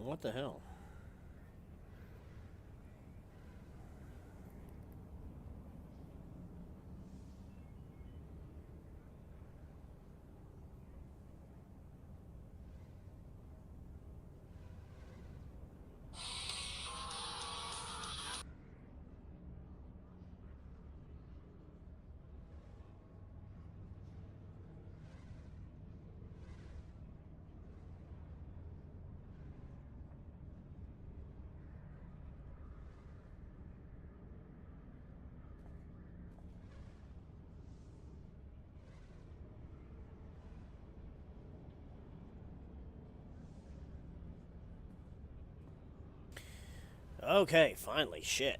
What the hell? Okay, finally, shit.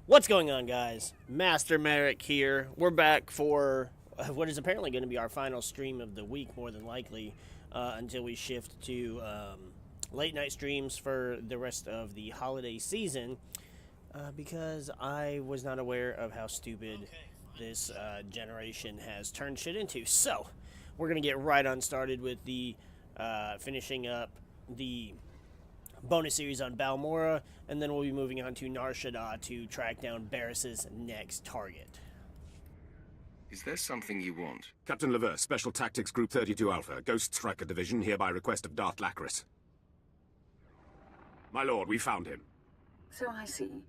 What's going on, guys? Master Merrick here. We're back for what is apparently going to be our final stream of the week, more than likely, until we shift to late night streams for the rest of the holiday season, because I was not aware of how stupid this generation has turned shit into. So, we're going to get right on started with the finishing up the bonus series on Balmora, and then we'll be moving on to Nar Shaddaa to track down Barris's next target. Is there something you want? Captain Lever, Special Tactics Group 32 Alpha, Ghost Striker Division, here by request of Darth Lacris. My lord, we found him. So I see.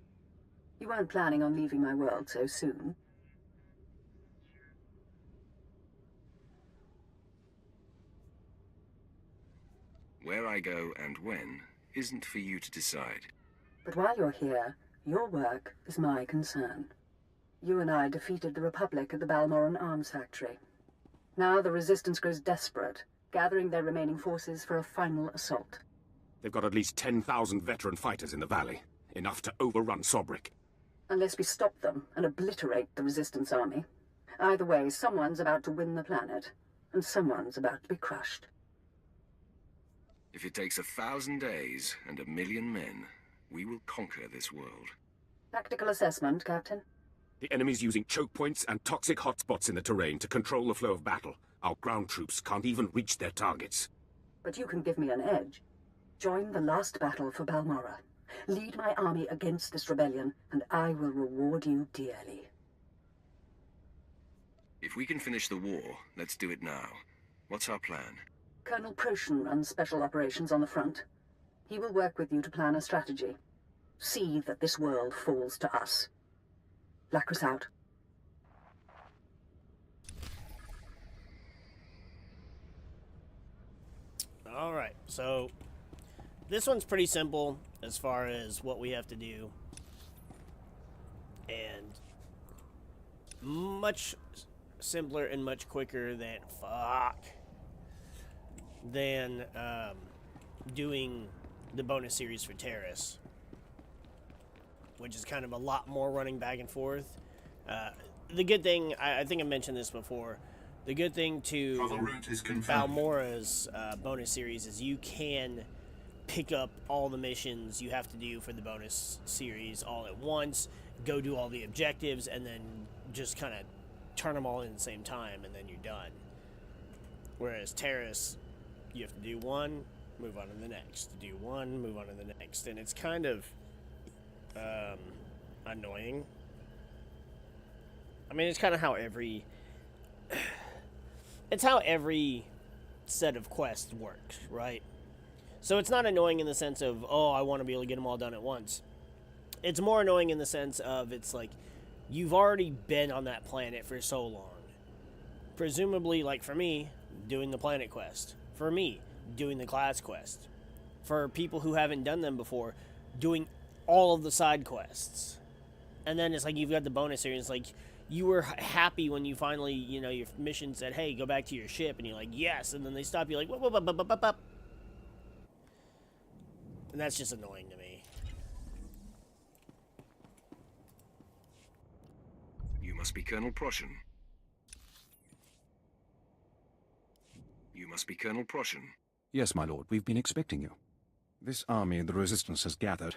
You weren't planning on leaving my world so soon. Where I go and when isn't for you to decide. But while you're here, your work is my concern. You and I defeated the Republic at the Balmoran Arms Factory. Now the Resistance grows desperate, gathering their remaining forces for a final assault. They've got at least 10,000 veteran fighters in the valley. Enough to overrun Sobrik. Unless we stop them and obliterate the Resistance army. Either way, someone's about to win the planet, and someone's about to be crushed. If it takes 1,000 days and 1,000,000 men, we will conquer this world. Tactical assessment, Captain. The enemy's using choke points and toxic hotspots in the terrain to control the flow of battle. Our ground troops can't even reach their targets. But you can give me an edge. Join the last battle for Balmora. Lead my army against this rebellion, and I will reward you dearly. If we can finish the war, let's do it now. What's our plan? Colonel Proshin runs special operations on the front. He will work with you to plan a strategy. See that this world falls to us. Lacris out. Alright, so this one's pretty simple as far as what we have to do. And much simpler and much quicker than doing the bonus series for Terrace, which is kind of a lot more running back and forth. The good thing, I think I mentioned this before, the good thing to Balmora's bonus series is you can pick up all the missions you have to do for the bonus series all at once, go do all the objectives, and then just kind of turn them all in at the same time, and then you're done. Whereas Terrace, you have to do one, move on to the next. Do one, move on to the next. And it's kind of annoying. I mean, it's kind of how every... it's how every set of quests works, right? So it's not annoying in the sense of, oh, I want to be able to get them all done at once. It's more annoying in the sense of, it's like, you've already been on that planet for so long. Presumably, like for me, doing the planet quest. For me, doing the class quest. For people who haven't done them before, doing all of the side quests. And then it's like you've got the bonus series. It's like you were happy when you finally, you know, your mission said, hey, go back to your ship. And you're like, yes. And then they stop you like, whoop, whoop, whoop, whoop, whoop, whoop. And that's just annoying to me. You must be Colonel Proshin. You must be Colonel Proshin. Yes, my lord. We've been expecting you. This army the Resistance has gathered.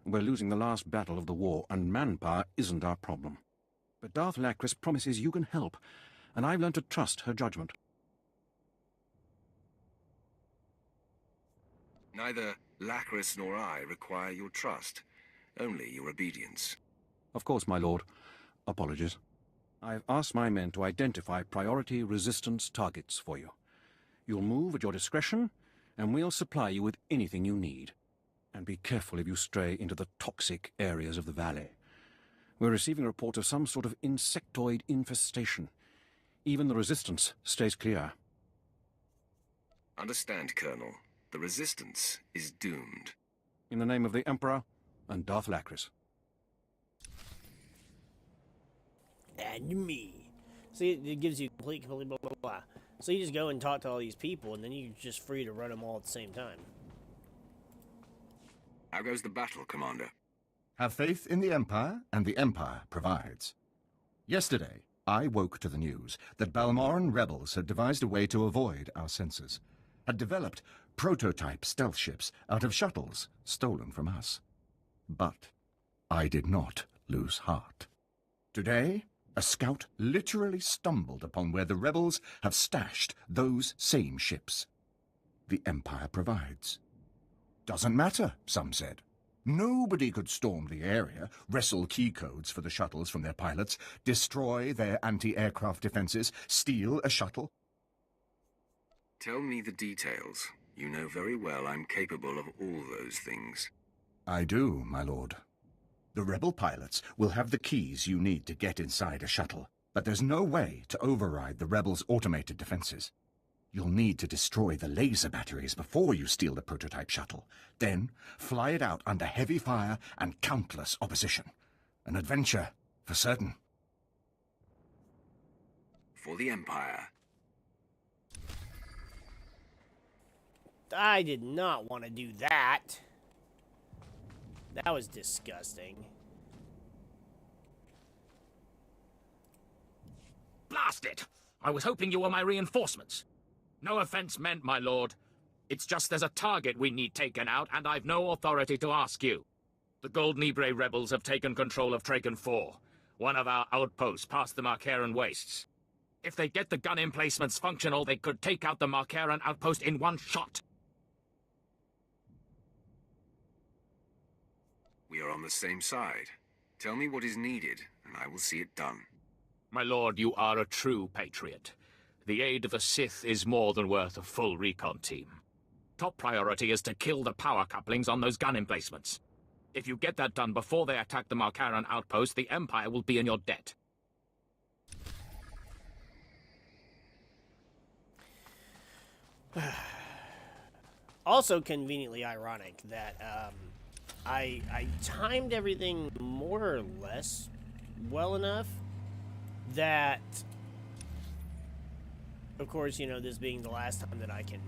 We're losing the last battle of the war, and manpower isn't our problem. But Darth Lacris promises you can help, and I've learned to trust her judgment. Neither Lacris nor I require your trust, only your obedience. Of course, my lord. Apologies. I've asked my men to identify priority resistance targets for you. You'll move at your discretion, and we'll supply you with anything you need. And be careful if you stray into the toxic areas of the valley. We're receiving reports of some sort of insectoid infestation. Even the resistance stays clear. Understand, Colonel. The Resistance is doomed. In the name of the Emperor and Darth Lacris. And me. See, it gives you complete blah, blah, blah. So you just go and talk to all these people, and then you're just free to run them all at the same time. How goes the battle, Commander? Have faith in the Empire, and the Empire provides. Yesterday, I woke to the news that Balmoran rebels had devised a way to avoid our sensors, had developed prototype stealth ships out of shuttles stolen from us. But I did not lose heart. Today, a scout literally stumbled upon where the rebels have stashed those same ships. The Empire provides. Doesn't matter, some said. Nobody could storm the area, wrestle key codes for the shuttles from their pilots, destroy their anti-aircraft defenses, steal a shuttle. Tell me the details. You know very well I'm capable of all those things. I do, my lord. The rebel pilots will have the keys you need to get inside a shuttle, but there's no way to override the rebels' automated defenses. You'll need to destroy the laser batteries before you steal the prototype shuttle, then fly it out under heavy fire and countless opposition. An adventure, for certain. For the Empire. I did not want to do that. That was disgusting. Blast it! I was hoping you were my reinforcements. No offense meant, my lord. It's just there's a target we need taken out, and I've no authority to ask you. The Gold Libre rebels have taken control of Traken 4, one of our outposts past the Marcaran wastes. If they get the gun emplacements functional, they could take out the Marcaran outpost in one shot. We are on the same side. Tell me what is needed, and I will see it done. My lord, you are a true patriot. The aid of the Sith is more than worth a full recon team. Top priority is to kill the power couplings on those gun emplacements. If you get that done before they attack the Marcaran outpost, the Empire will be in your debt. Also conveniently ironic that I timed everything more or less well enough that, of course, you know, this being the last time that I can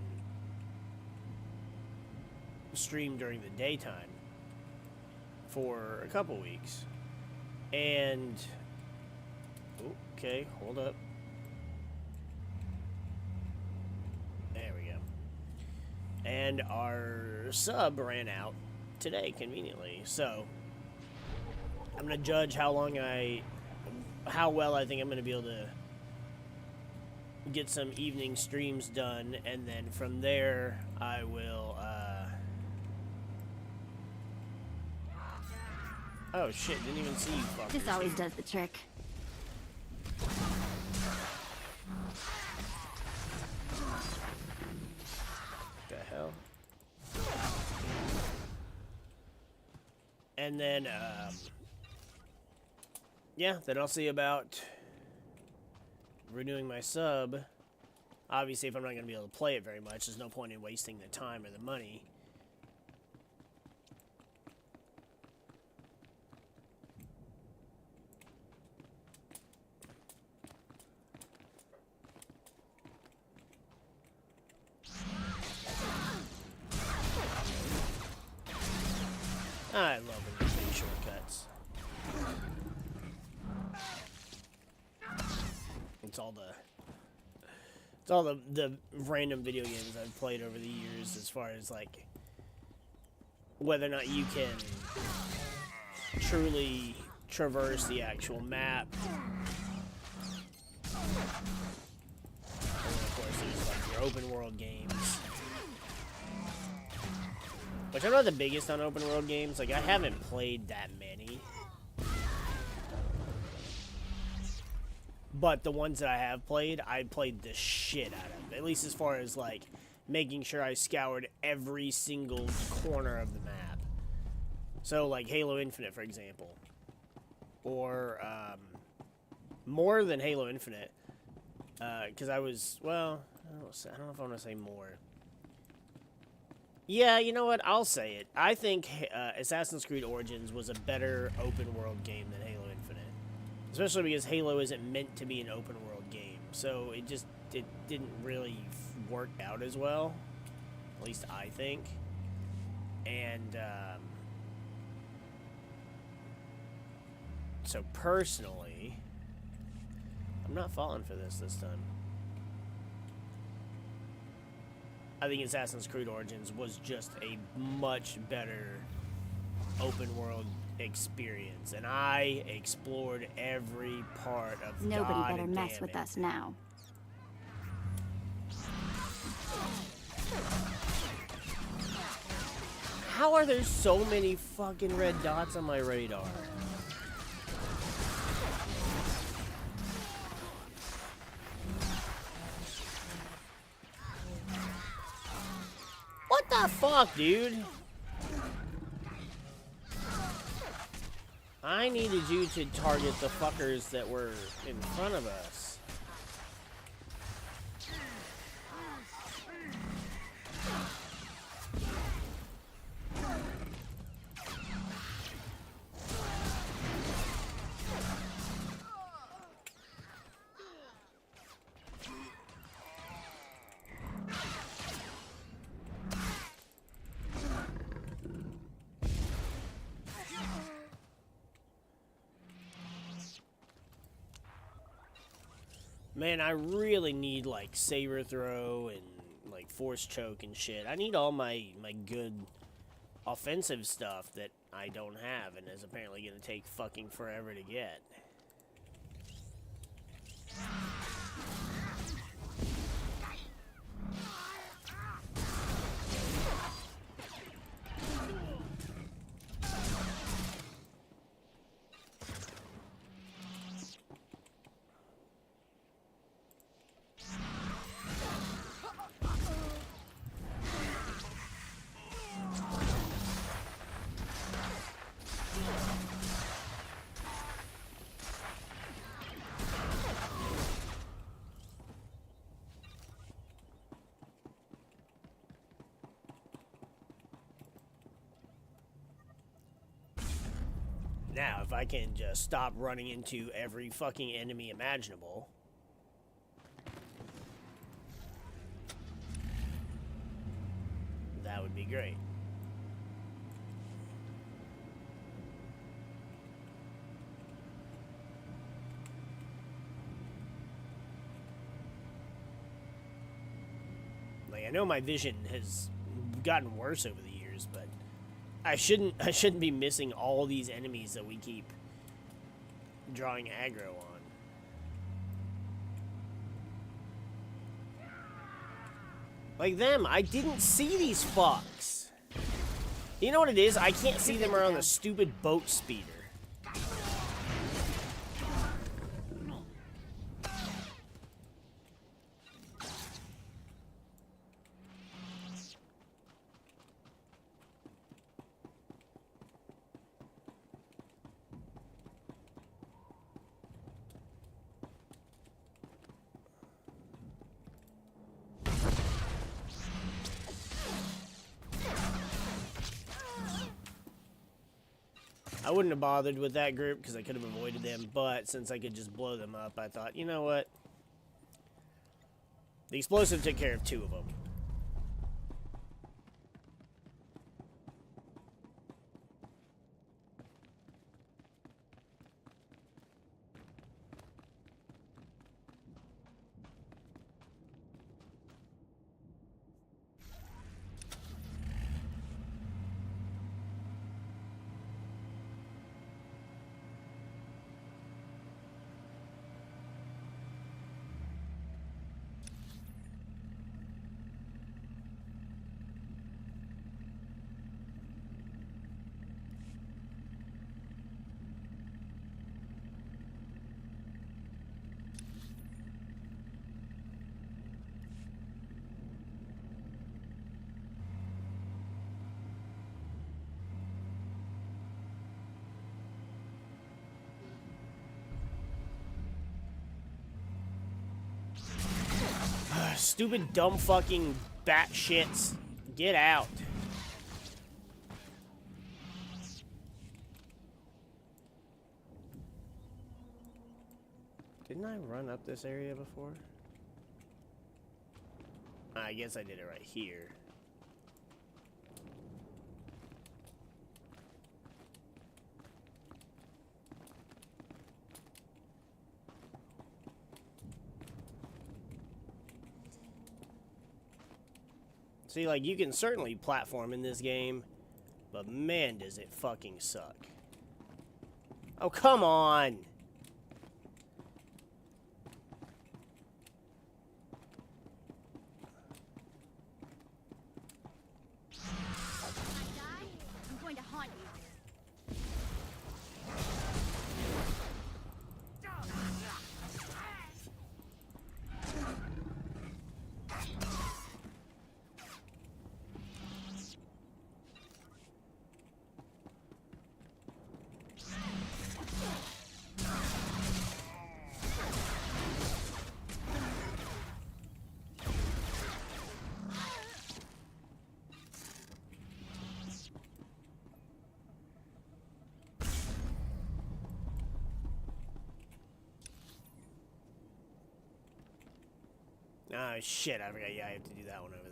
stream during the daytime for a couple weeks. And okay, hold up. There we go. And our sub ran out today, conveniently. So I'm gonna judge how well I think I'm gonna be able to get some evening streams done, and then from there I will oh shit, didn't even see you fuckers. This always does the trick. The hell? And then yeah, then I'll see about renewing my sub. Obviously, if I'm not going to be able to play it very much, there's no point in wasting the time or the money. I love when you take shortcuts. It's all the random video games I've played over the years, as far as like whether or not you can truly traverse the actual map. And then of course there's like your open world games. Which I'm not the biggest on open world games. Like, I haven't played that many. But the ones that I have played, I played the shit out of. At least as far as, like, making sure I scoured every single corner of the map. So, like, Halo Infinite, for example. Or, more than Halo Infinite. Because I was, well, I don't know if I want to say more. Yeah, you know what? I'll say it. I think Assassin's Creed Origins was a better open world game than Halo Infinite. Especially because Halo isn't meant to be an open world game. So it didn't really work out as well. At least I think. And, so personally, I'm not falling for this time. I think Assassin's Creed Origins was just a much better open world experience, and I explored every part of Nobody better mess with us now. How are there so many fucking red dots on my radar? What the fuck, dude? I needed you to target the fuckers that were in front of us. Man, I really need, like, saber throw and, like, force choke and shit. I need all my good offensive stuff that I don't have and is apparently going to take fucking forever to get. Now, if I can just stop running into every fucking enemy imaginable. That would be great. Like, I know my vision has gotten worse over the years, but I shouldn't be missing all these enemies that we keep drawing aggro on. Like them, I didn't see these fucks. You know what it is? I can't see them around the stupid boat speeder. I wouldn't have bothered with that group because I could have avoided them, but since I could just blow them up, I thought, you know what? The explosive took care of 2 of them. stupid, dumb fucking bat shits. Get out. Didn't I run up this area before? I guess I did it right here. See, like, you can certainly platform in this game, but man, does it fucking suck. Oh, come on! I'm going to haunt you. Oh, shit, I forgot. Yeah, I have to do that one over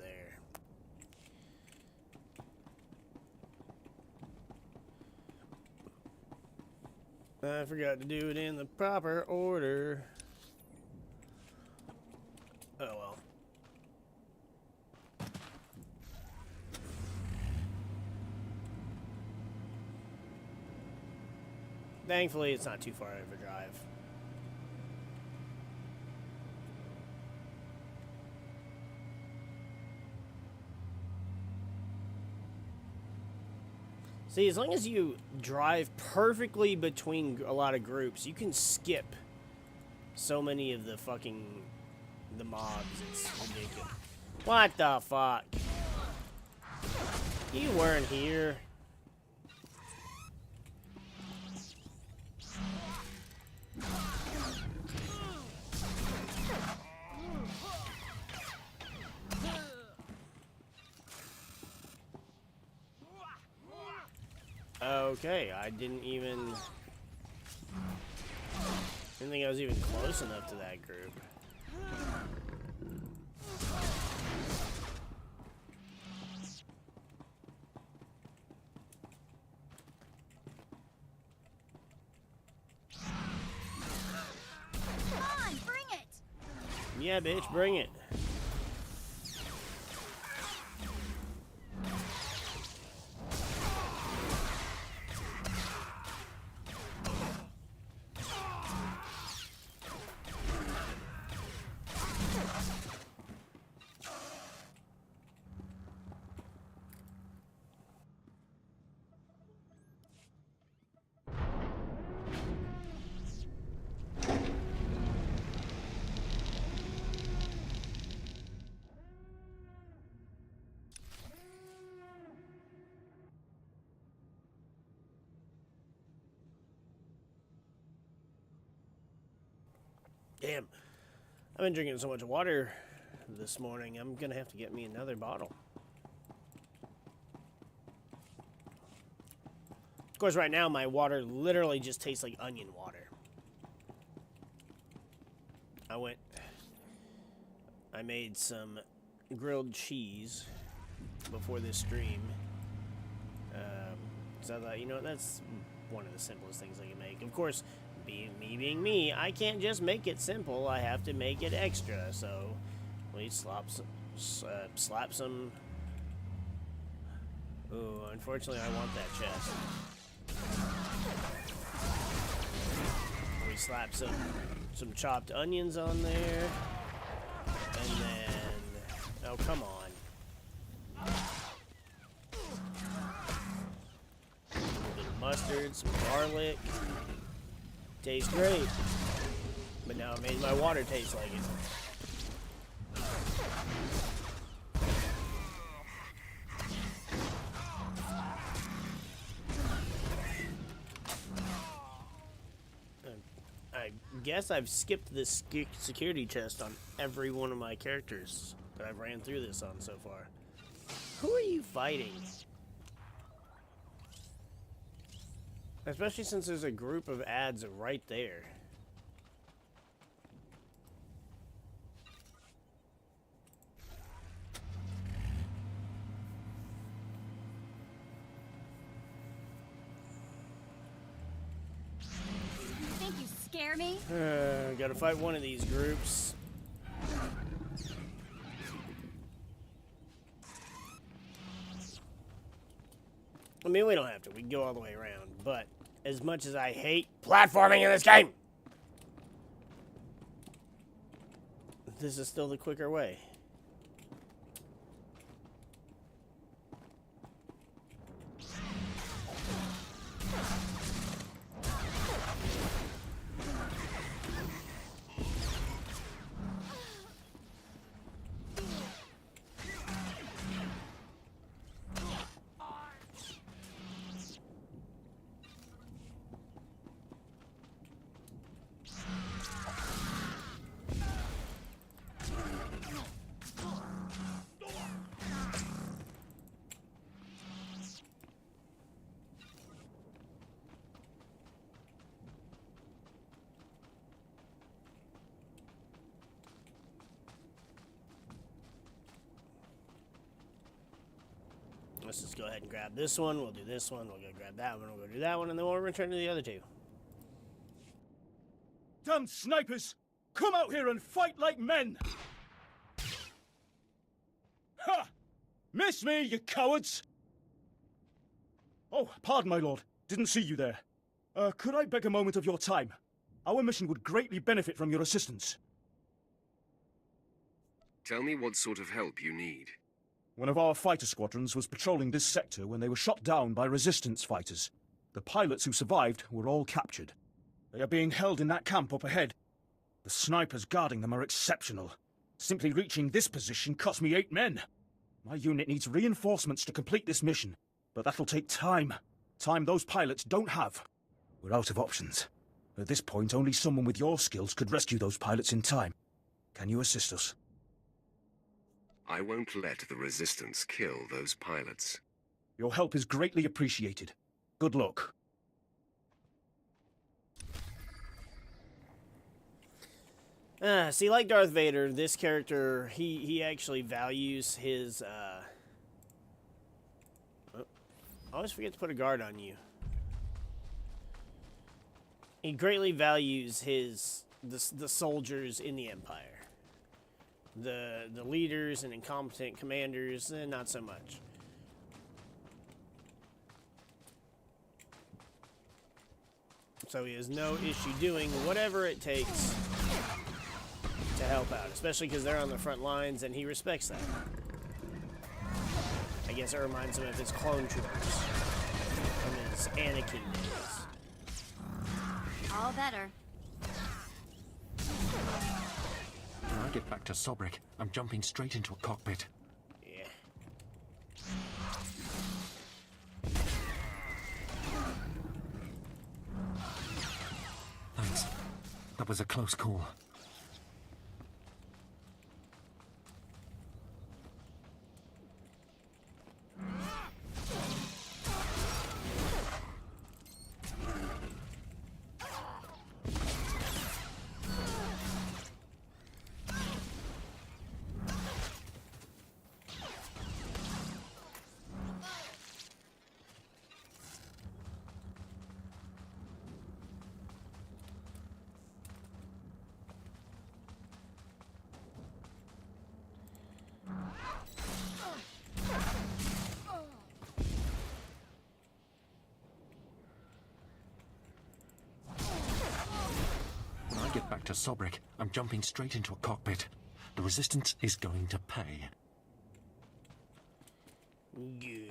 there. I forgot to do it in the proper order. Oh, well. Thankfully, it's not too far of a drive. See, as long as you drive perfectly between a lot of groups, you can skip so many of the mobs. It's ridiculous. What the fuck? You weren't here. Okay, I didn't think I was even close enough to that group. Come on, bring it! Yeah, bitch, bring it. Damn. I've been drinking so much water this morning, I'm gonna have to get me another bottle. Of course, right now, my water literally just tastes like onion water. I made some grilled cheese before this stream. So I thought, you know, that's one of the simplest things I can make. Of course, being me, I can't just make it simple. I have to make it extra. So we slap some. Ooh, unfortunately, I want that chest. We slap some chopped onions on there, and then oh, come on. A little bit of mustard, some garlic. Tastes great, but now it made my water taste like it. I guess I've skipped this security test on every one of my characters that I've ran through this on so far. Who are you fighting? Especially since there's a group of ads right there. Think you scare me? Gotta fight one of these groups. I mean, we don't have to. We can go all the way around. But as much as I hate platforming in this game, this is still the quicker way. Let's just go ahead and grab this one. We'll do this one. We'll go grab that one. We'll go do that one. And then we'll return to the other two. Damn snipers! Come out here and fight like men! Ha! Miss me, you cowards! Oh, pardon, my lord. Didn't see you there. Could I beg a moment of your time? Our mission would greatly benefit from your assistance. Tell me what sort of help you need. One of our fighter squadrons was patrolling this sector when they were shot down by resistance fighters. The pilots who survived were all captured. They are being held in that camp up ahead. The snipers guarding them are exceptional. Simply reaching this position cost me 8 men. My unit needs reinforcements to complete this mission, but that'll take time. Time those pilots don't have. We're out of options. At this point, only someone with your skills could rescue those pilots in time. Can you assist us? I won't let the Resistance kill those pilots. Your help is greatly appreciated. Good luck. See, like Darth Vader, this character, he actually values his, I always forget to put a guard on you. He greatly values the soldiers in the Empire. The leaders and incompetent commanders, not so much. So he has no issue doing whatever it takes to help out, especially because they're on the front lines, and he respects that. I guess it reminds him of his clone troopers from his Anakin days. All better. When I get back to Sobrik, I'm jumping straight into a cockpit. Yeah. Thanks. That was a close call. Get back to Sobrik, I'm jumping straight into a cockpit. The Resistance is going to pay. Good.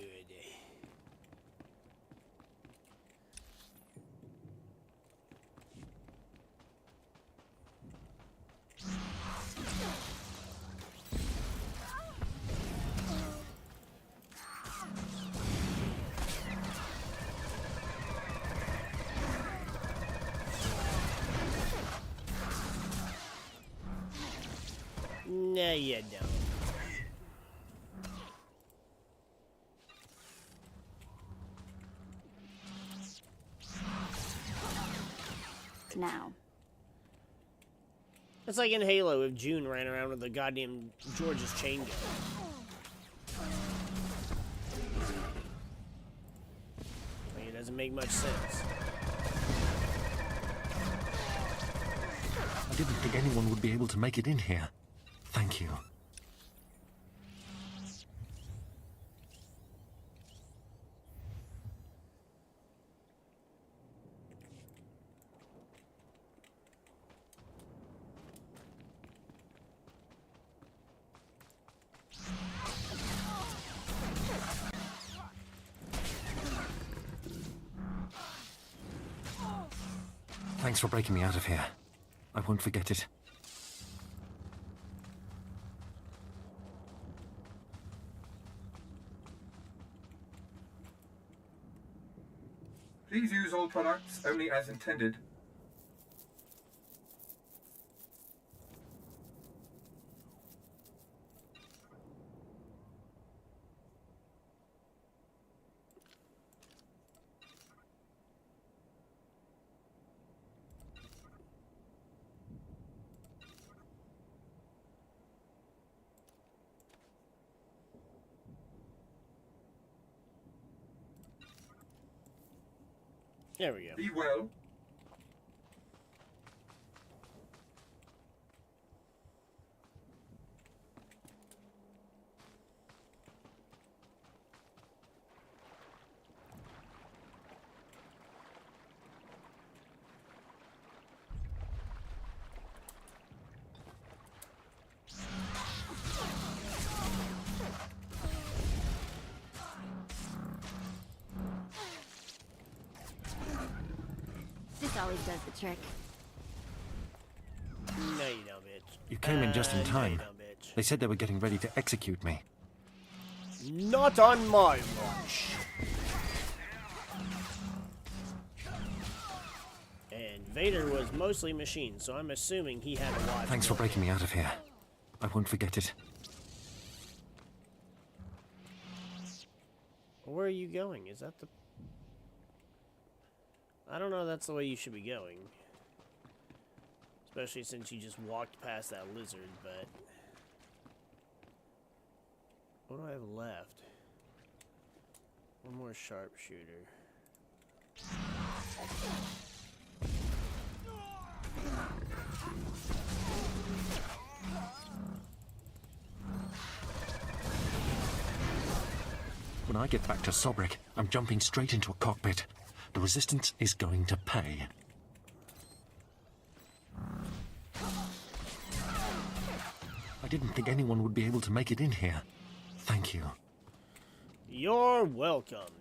Nah, you don't. Now. It's like in Halo if June ran around with the goddamn George's chain gun. Like, it doesn't make much sense. I didn't think anyone would be able to make it in here. Thank you. Thanks for breaking me out of here. I won't forget it. Please use all products only as intended. There we go. Be well. This always does the trick. No, you don't, bitch. You came in just in time. No, you don't, bitch. They said they were getting ready to execute me. Not on my watch. And Vader was mostly machine, so I'm assuming he had a watch. Thanks for breaking me out of here. I won't forget it. Where are you going? Is that the... I don't know that's the way you should be going. Especially since you just walked past that lizard, but... What do I have left? One more sharpshooter. When I get back to Sobrik, I'm jumping straight into a cockpit. The Resistance is going to pay. I didn't think anyone would be able to make it in here. Thank you. You're welcome.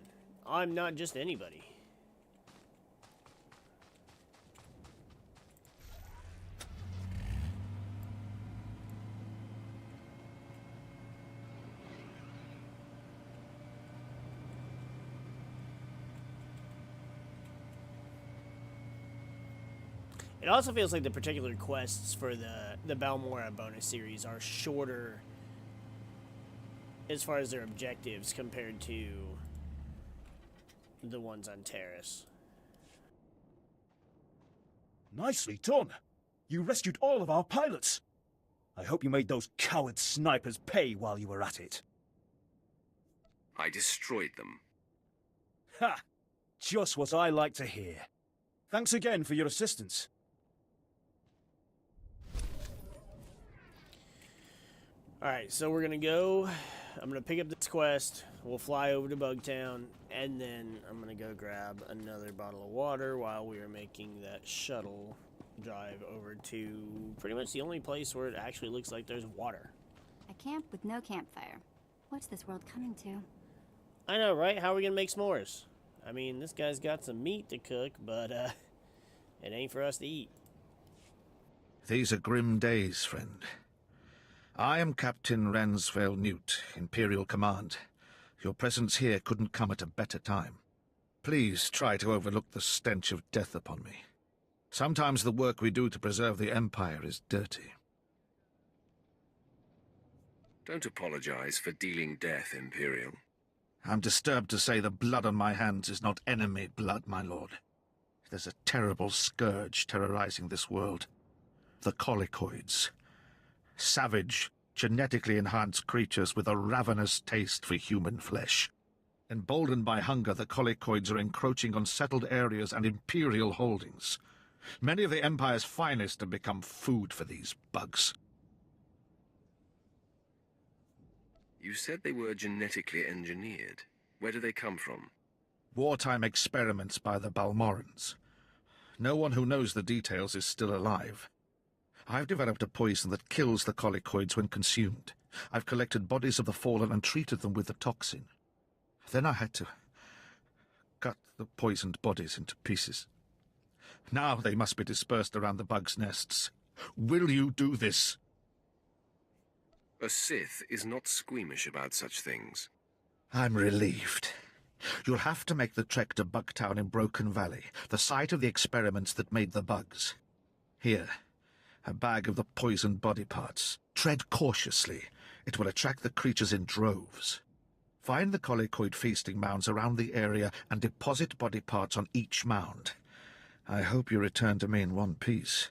I'm not just anybody. It also feels like the particular quests for the Balmora bonus series are shorter as far as their objectives compared to the ones on Terrace. Nicely done. You rescued all of our pilots. I hope you made those coward snipers pay while you were at it. I destroyed them. Ha! Just what I like to hear. Thanks again for your assistance. Alright, so we're gonna go. I'm gonna pick up this quest. We'll fly over to Bugtown, and then I'm gonna go grab another bottle of water while we are making that shuttle drive over to pretty much the only place where it actually looks like there's water. A camp with no campfire. What's this world coming to? I know, right? How are we gonna make s'mores? I mean, this guy's got some meat to cook, but it ain't for us to eat. These are grim days, friend. I am Captain Ransvale Newt, Imperial Command. Your presence here couldn't come at a better time. Please try to overlook the stench of death upon me. Sometimes the work we do to preserve the Empire is dirty. Don't apologize for dealing death, Imperial. I'm disturbed to say the blood on my hands is not enemy blood, my lord. There's a terrible scourge terrorizing this world. The Colicoids. Savage, genetically enhanced creatures with a ravenous taste for human flesh. Emboldened by hunger, the Colicoids are encroaching on settled areas and Imperial holdings. Many of the Empire's finest have become food for these bugs. You said they were genetically engineered. Where do they come from? Wartime experiments by the Balmorans. No one who knows the details is still alive. I've developed a poison that kills the Colicoids when consumed. I've collected bodies of the fallen and treated them with the toxin. Then I had to cut the poisoned bodies into pieces. Now they must be dispersed around the bugs' nests. Will you do this? A Sith is not squeamish about such things. I'm relieved. You'll have to make the trek to Bugtown in Broken Valley, the site of the experiments that made the bugs. Here, a bag of the poisoned body parts. Tread cautiously. It will attract the creatures in droves. Find the Colicoid feasting mounds around the area and deposit body parts on each mound. I hope you return to me in one piece.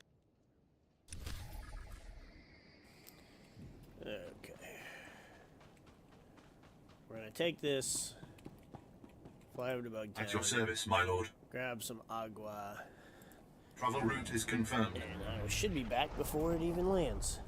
We're gonna take this, fly over to Bugtown. At your service, my lord. Grab some agua. Travel route is confirmed. And I should be back before it even lands.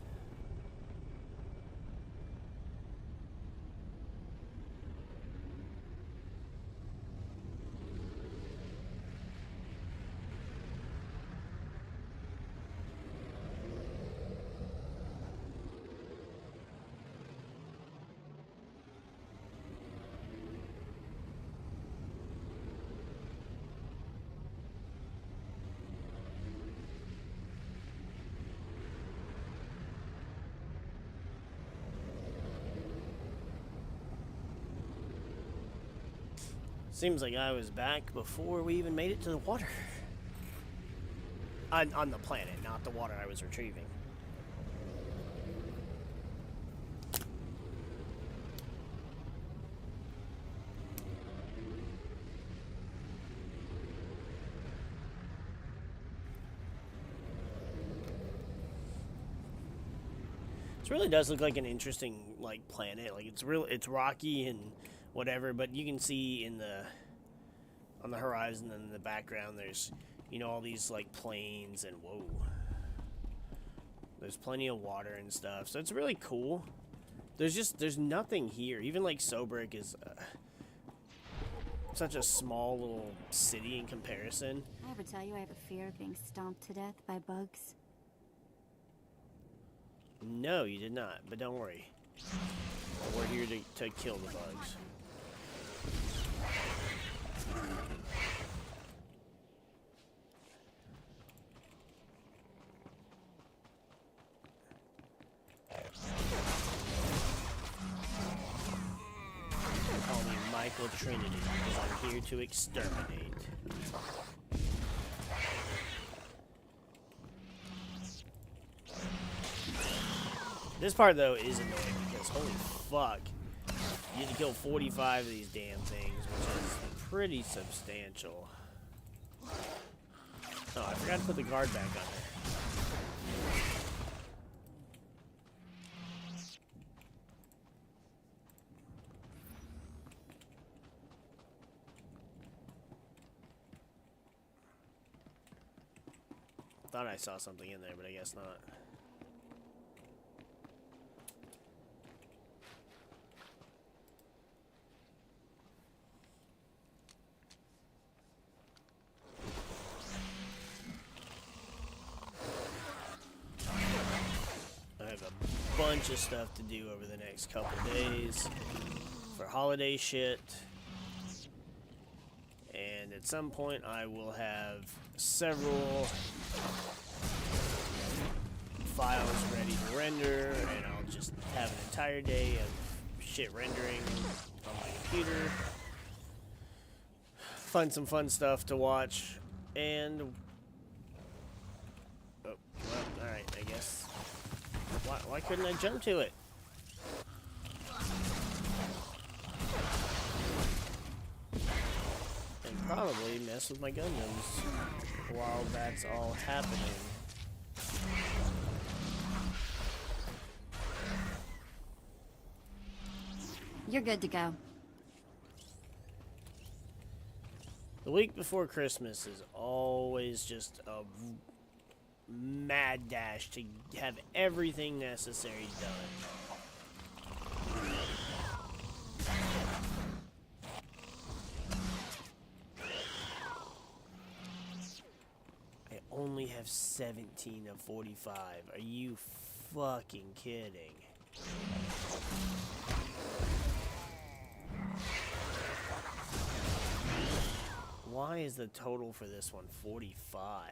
Seems like I was back before we even made it to the water. On the planet, not the water I was retrieving. This really does look like an interesting, like, planet. Like, it's rocky and whatever, but you can see on the horizon and in the background there's, you know, all these like plains and whoa, there's plenty of water and stuff, so it's really cool. There's nothing here. Even like Sobrik is such a small little city in comparison. I ever tell you I have a fear of being stomped to death by bugs? No, you did not, but don't worry, we're here to kill the bugs. Call me Michael Trinity, because I'm here to exterminate. This part, though, is annoying because, holy fuck, you have to kill 45 of these damn things, which is pretty substantial. Oh, I forgot to put the guard back on there. Thought I saw something in there, but I guess not. I have a bunch of stuff to do over the next couple days for holiday shit. And at some point I will have several files ready to render, and I'll just have an entire day of shit rendering on my computer. Find some fun stuff to watch, and oh, well, alright, I guess. Why couldn't I jump to it? probably mess with my Gundams while that's all happening. You're good to go. The week before Christmas is always just a mad dash to have everything necessary done. I only have 17 of 45. Are you fucking kidding? Why is the total for this one 45?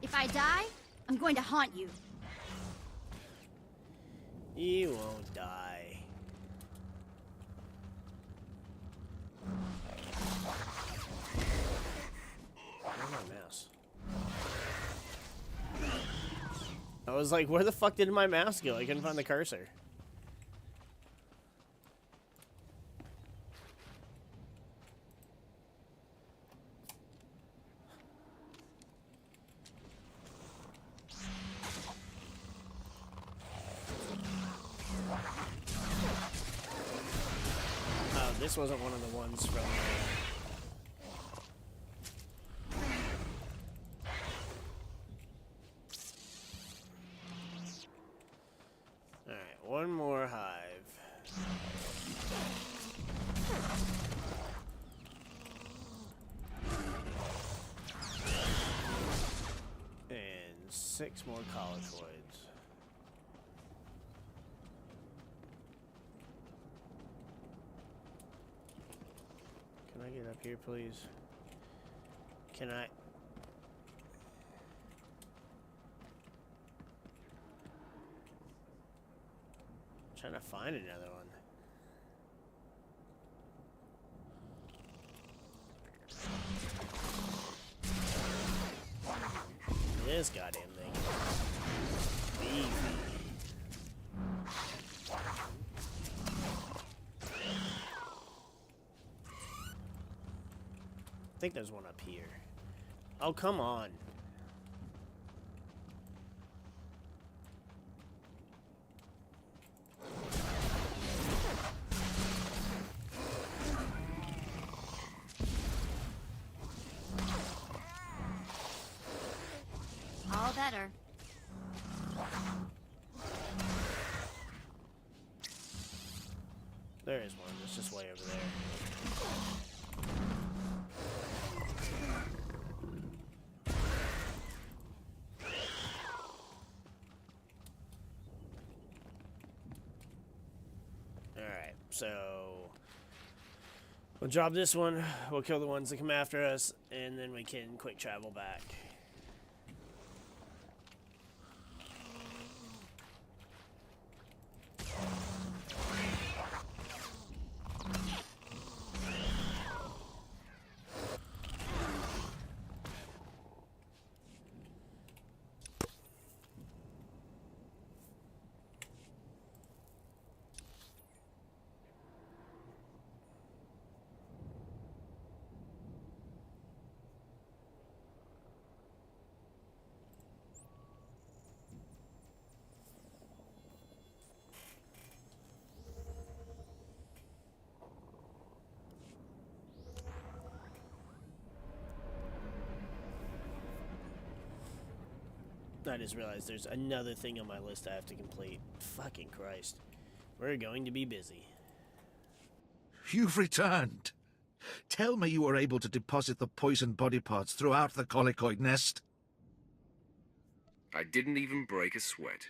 If I die, I'm going to haunt you. You won't die. Where's my mouse? I was like, where the fuck did my mouse go? I couldn't find the cursor. This wasn't one of the ones from Alright, one more hive. And 6 more colloquids. Can I get up here, please? Can I? I'm trying to find another one. This goddamn thing. Beefy. I think there's one up here. Oh, come on. All better. There is one. It's just way over there. So we'll drop this one, we'll kill the ones that come after us, and then we can quick travel back. I just realized there's another thing on my list I have to complete. Fucking Christ. We're going to be busy. You've returned. Tell me you were able to deposit the poisoned body parts throughout the colicoid nest. I didn't even break a sweat.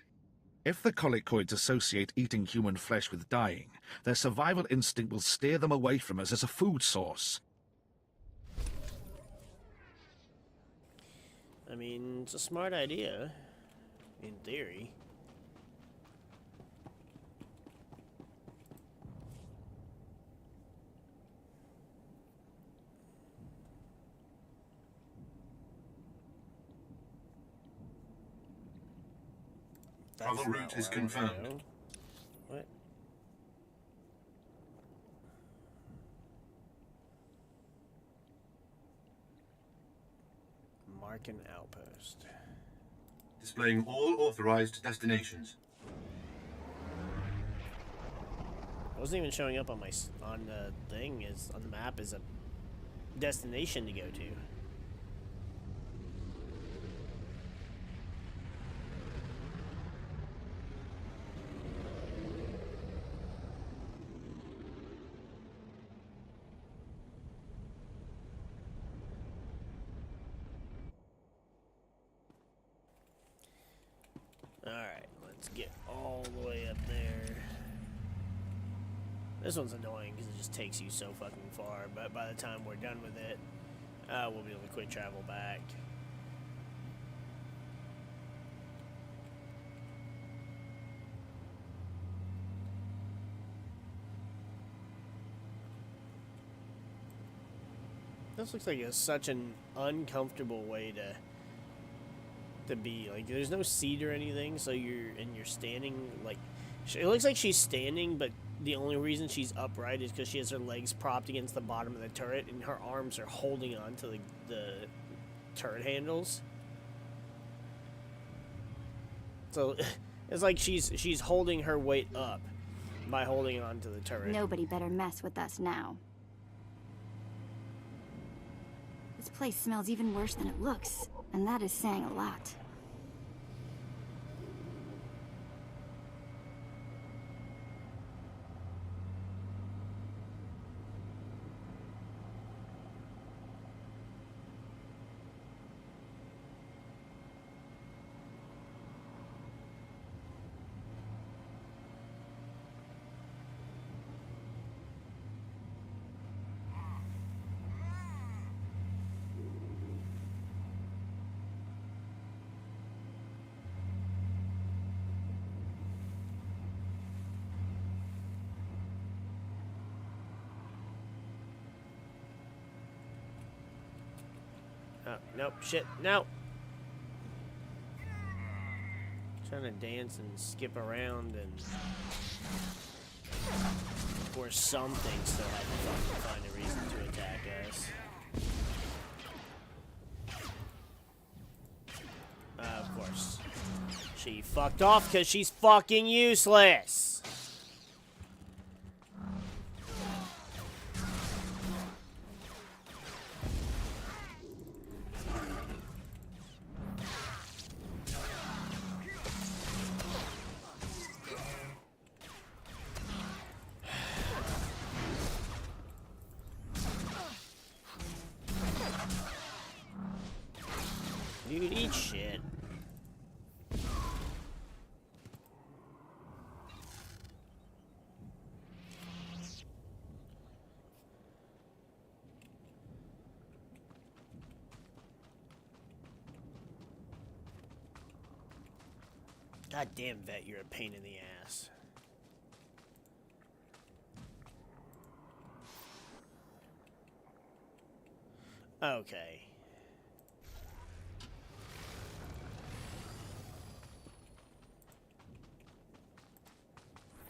If the colicoids associate eating human flesh with dying, their survival instinct will steer them away from us as a food source. I mean, it's a smart idea, in theory. Travel route is confirmed. What? Mark an outpost. Displaying all authorized destinations. It wasn't even showing up on my on the thing is on the map as a destination to go to. Alright, let's get all the way up there. This one's annoying because it just takes you so fucking far, but by the time we're done with it, we'll be able to quick travel back. This looks like it's such an uncomfortable way to be. Like, there's no seat or anything, so you're standing, like, it looks like she's standing, but the only reason she's upright is because she has her legs propped against the bottom of the turret, and her arms are holding on to the turret handles. So, it's like she's holding her weight up by holding on to the turret. Nobody better mess with us now. This place smells even worse than it looks, and that is saying a lot. Oh, nope, shit, no! Trying to dance and skip around, and of course something still had to fucking find a reason to attack us. Of course. She fucked off because she's fucking useless! Dude, eat shit. God damn, Vet, you're a pain in the ass. Okay.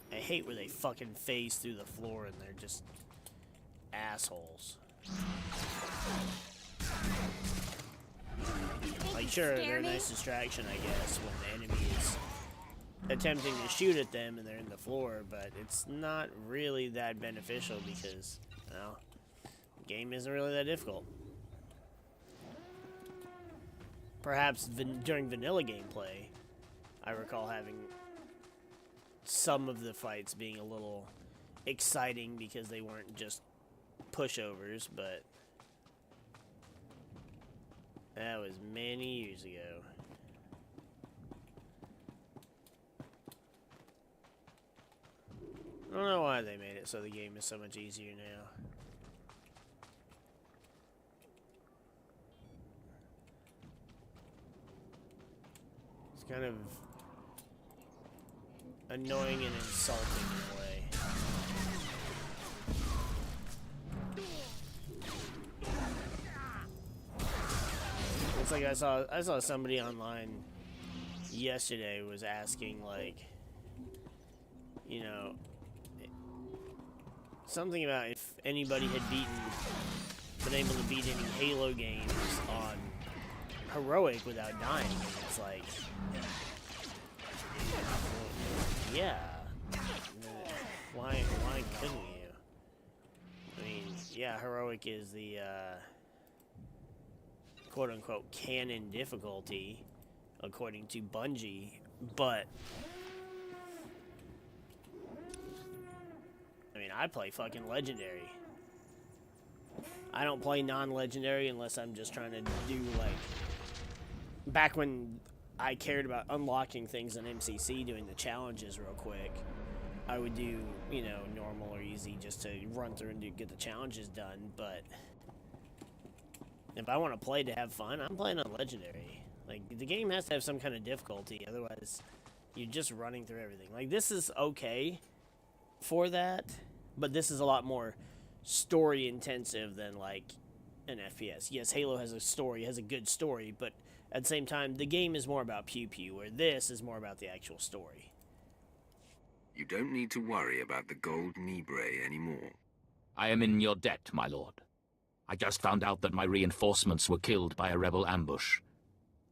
I hate where they fucking phase through the floor and they're just assholes. Like, sure, they're a nice distraction, I guess, when the enemy is attempting to shoot at them and they're in the floor, but it's not really that beneficial because, well, the game isn't really that difficult. perhaps during vanilla gameplay, I recall having some of the fights being a little exciting because they weren't just pushovers, but that was many years ago. I don't know why they made it so the game is so much easier now. It's kind of annoying and insulting in a way. It's like I saw somebody online yesterday was asking, like, you know, something about if anybody had been able to beat any Halo games on heroic without dying, and it's like, yeah, why couldn't you? I mean, yeah, heroic is the quote-unquote canon difficulty according to Bungie, but I mean, I play fucking legendary. I don't play non-legendary unless I'm just trying to do, like, back when I cared about unlocking things on MCC, doing the challenges real quick, I would do, you know, normal or easy just to run through and get the challenges done, but if I want to play to have fun, I'm playing on legendary. Like, the game has to have some kind of difficulty, otherwise you're just running through everything. Like, this is okay for that, but this is a lot more story intensive than, like, an FPS. Yes, Halo has a story, has a good story, but at the same time, the game is more about pew-pew, where this is more about the actual story. You don't need to worry about the gold Nibre anymore. I am in your debt, my lord. I just found out that my reinforcements were killed by a rebel ambush.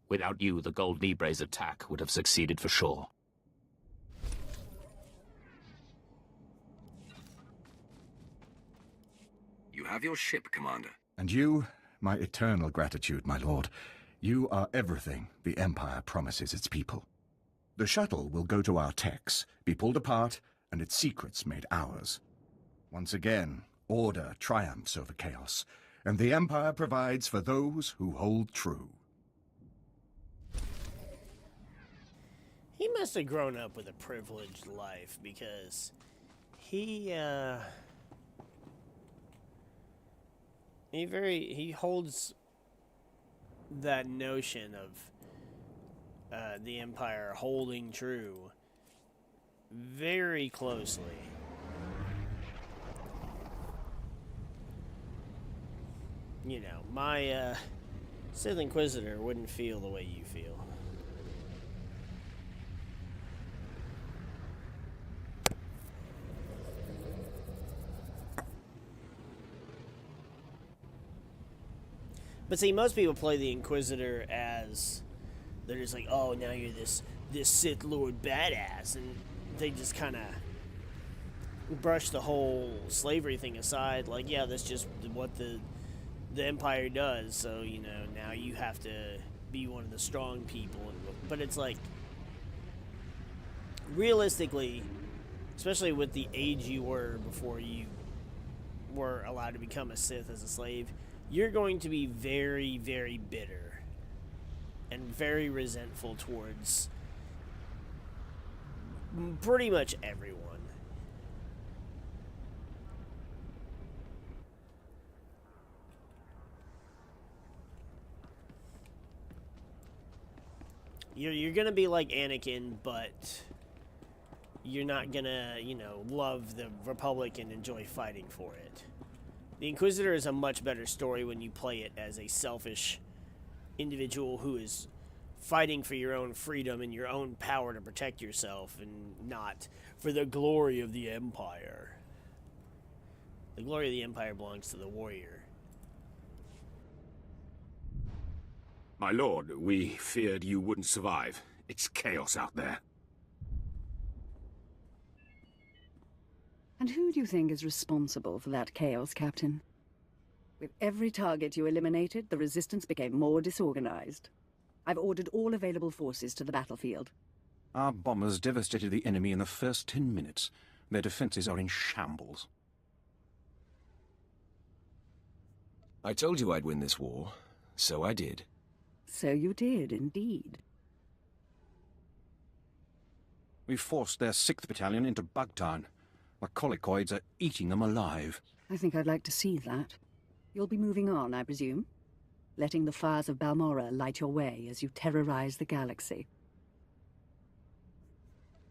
Without you, the gold Nibre's attack would have succeeded for sure. You have your ship, Commander. And you, my eternal gratitude, my lord. You are everything the Empire promises its people. The shuttle will go to our techs, be pulled apart, and its secrets made ours. Once again, order triumphs over chaos, and the Empire provides for those who hold true. He must have grown up with a privileged life, because he holds that notion of the Empire holding true very closely. You know, my Sith Inquisitor wouldn't feel the way you feel. But see, most people play the Inquisitor as they're just like, oh, now you're this Sith Lord badass, and they just kind of brush the whole slavery thing aside. Like, yeah, that's just what the Empire does. So, you know, now you have to be one of the strong people. But it's like, realistically, especially with the age you were before you were allowed to become a Sith as a slave, you're going to be very, very bitter and very resentful towards pretty much everyone. You're gonna be like Anakin, but you're not gonna, you know, love the Republic and enjoy fighting for it. The Inquisitor is a much better story when you play it as a selfish individual who is fighting for your own freedom and your own power to protect yourself, and not for the glory of the Empire. The glory of the Empire belongs to the warrior. My lord, we feared you wouldn't survive. It's chaos out there. And who do you think is responsible for that chaos, Captain? With every target you eliminated, the Resistance became more disorganized. I've ordered all available forces to the battlefield. Our bombers devastated the enemy in the first 10 minutes. Their defenses are in shambles. I told you I'd win this war, so I did. So you did, indeed. We forced their 6th Battalion into Bugtown. The Colicoids are eating them alive. I think I'd like to see that. You'll be moving on, I presume? Letting the fires of Balmora light your way as you terrorize the galaxy.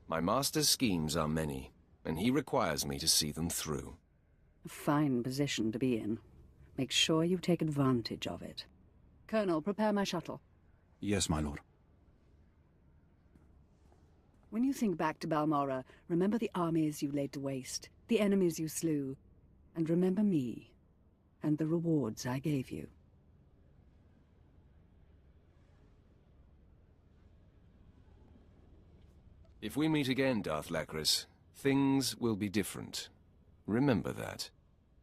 My master's schemes are many, and he requires me to see them through. A fine position to be in. Make sure you take advantage of it. Colonel, prepare my shuttle. Yes, my lord. When you think back to Balmora, remember the armies you laid to waste, the enemies you slew, and remember me, and the rewards I gave you. If we meet again, Darth Lacris, things will be different. Remember that.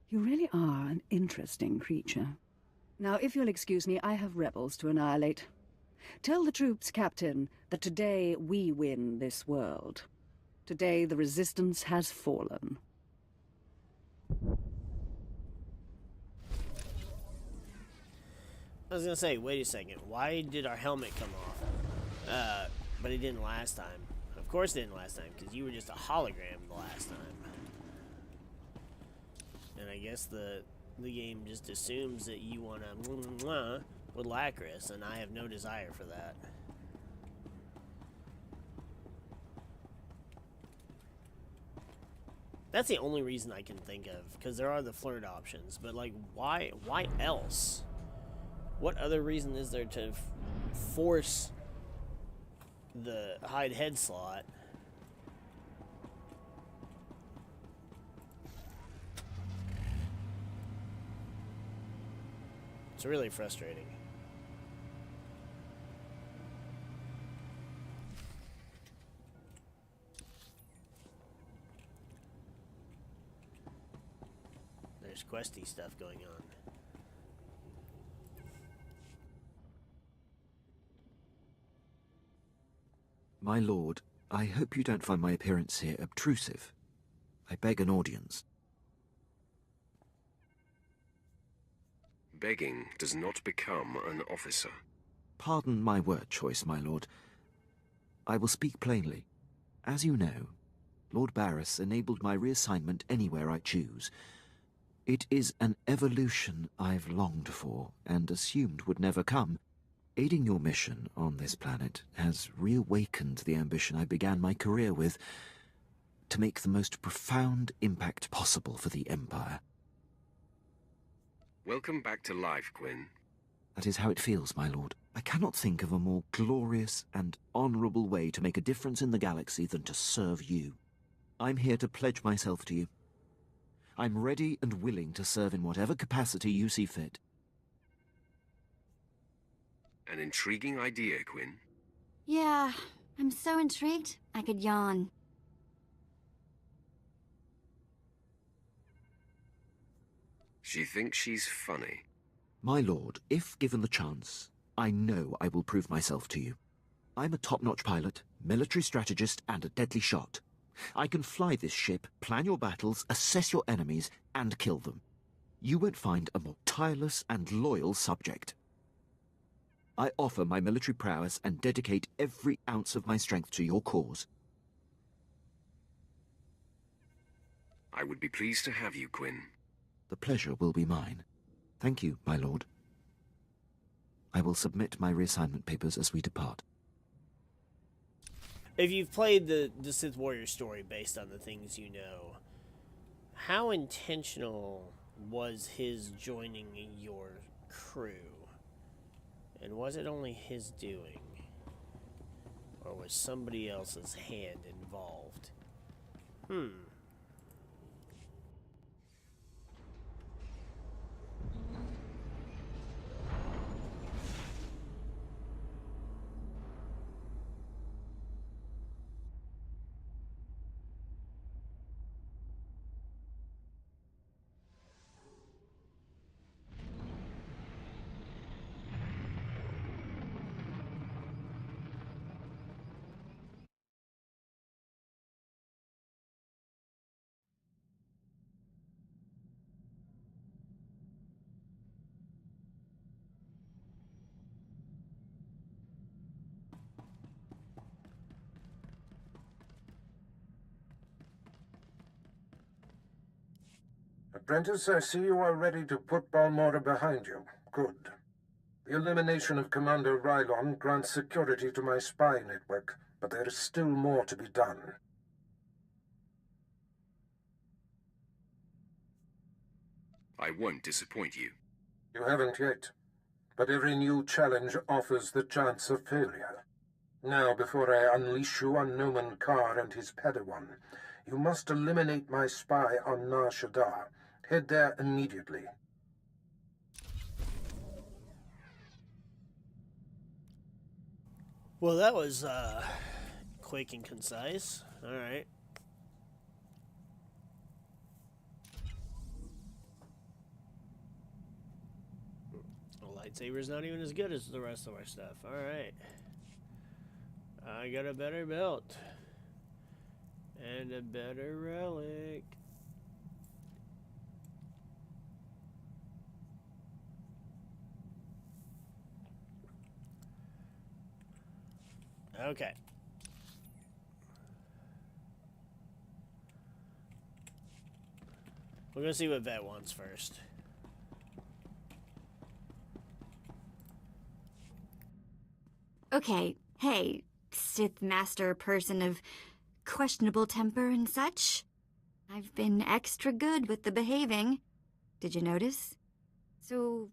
You really are an interesting creature. Now, if you'll excuse me, I have rebels to annihilate. Tell the troops, Captain, that today we win this world. Today the Resistance has fallen. I was gonna say, wait a second, why did our helmet come off? But it didn't last time. Of course it didn't last time, because you were just a hologram the last time. And I guess the game just assumes that you wanna with Lacris, and I have no desire for that. That's the only reason I can think of, because there are the flirt options, but like, why else? What other reason is there to force the hide head slot? It's really frustrating. There's questy stuff going on. My lord, I hope you don't find my appearance here obtrusive. I beg an audience. Begging does not become an officer. Pardon my word choice, my lord. I will speak plainly. As you know, Lord Barris enabled my reassignment anywhere I choose. It is an evolution I've longed for and assumed would never come. Aiding your mission on this planet has reawakened the ambition I began my career with, to make the most profound impact possible for the Empire. Welcome back to life, Quinn. That is how it feels, my lord. I cannot think of a more glorious and honorable way to make a difference in the galaxy than to serve you. I'm here to pledge myself to you. I'm ready and willing to serve in whatever capacity you see fit. An intriguing idea, Quinn. Yeah, I'm so intrigued, I could yawn. She thinks she's funny. My lord, if given the chance, I know I will prove myself to you. I'm a top-notch pilot, military strategist, and a deadly shot. I can fly this ship, plan your battles, assess your enemies, and kill them. You won't find a more tireless and loyal subject. I offer my military prowess and dedicate every ounce of my strength to your cause. I would be pleased to have you, Quinn. The pleasure will be mine. Thank you, my lord. I will submit my reassignment papers as we depart. If you've played the Sith Warrior story based on the things you know, how intentional was his joining your crew? And was it only his doing? Or was somebody else's hand involved? Apprentice, I see you are ready to put Balmora behind you. Good. The elimination of Commander Rylon grants security to my spy network, but there is still more to be done. I won't disappoint you. You haven't yet, but every new challenge offers the chance of failure. Now, before I unleash you on Noman Carr and his Padawan, you must eliminate my spy on Nar Shaddaa. Head there immediately. Well, that was quick and concise. All right. Lightsaber's not even as good as the rest of our stuff. All right. I got a better belt. And a better relic. Okay. We're gonna see what Vet wants first. Okay, hey, Sith Master person of questionable temper and such. I've been extra good with the behaving. Did you notice? So,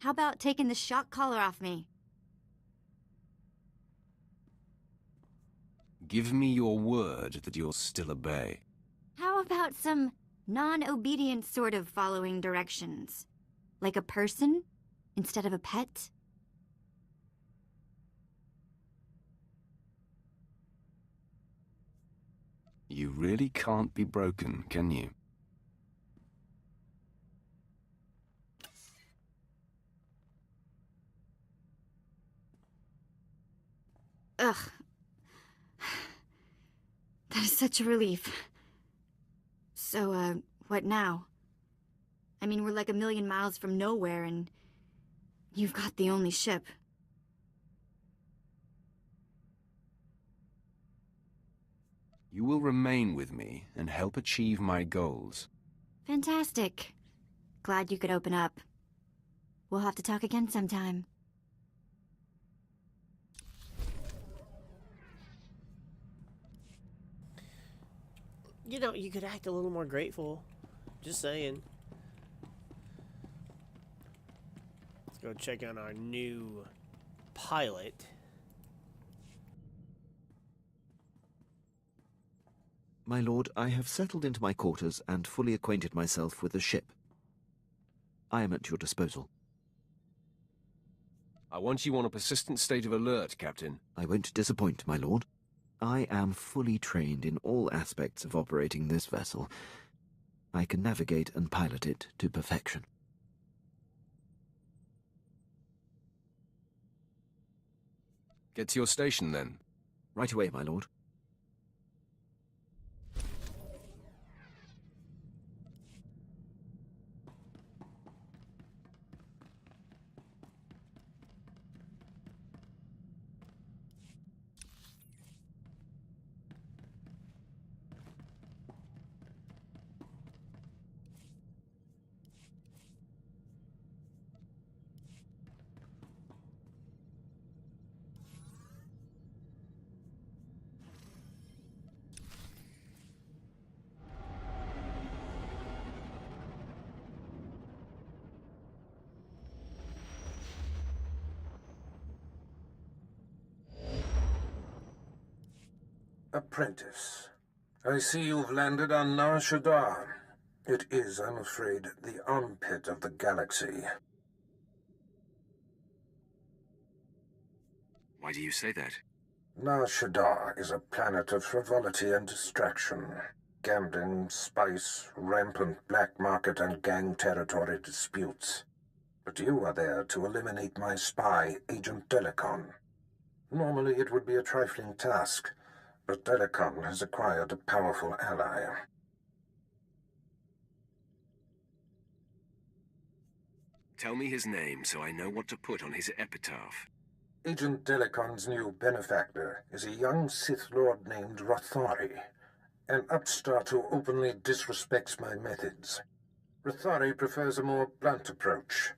how about taking the shock collar off me? Give me your word that you'll still obey. How about some non-obedient sort of following directions? Like a person instead of a pet? You really can't be broken, can you? Ugh. That is such a relief. So, what now? I mean, we're like a million miles from nowhere, and you've got the only ship. You will remain with me and help achieve my goals. Fantastic. Glad you could open up. We'll have to talk again sometime. You know, you could act a little more grateful. Just saying. Let's go check on our new pilot. My lord, I have settled into my quarters and fully acquainted myself with the ship. I am at your disposal. I want you on a persistent state of alert, Captain. I won't disappoint, my lord. I am fully trained in all aspects of operating this vessel. I can navigate and pilot it to perfection. Get to your station, then. Right away, my lord. Apprentice, I see you've landed on Nar Shaddaa. It is, I'm afraid, the armpit of the galaxy. Why do you say that? Nar Shaddaa is a planet of frivolity and distraction. Gambling, spice, rampant black market and gang territory disputes. But you are there to eliminate my spy, Agent Delicon. Normally it would be a trifling task, but Delicon has acquired a powerful ally. Tell me his name so I know what to put on his epitaph. Agent Delicon's new benefactor is a young Sith Lord named Rothari. An upstart who openly disrespects my methods. Rathari prefers a more blunt approach.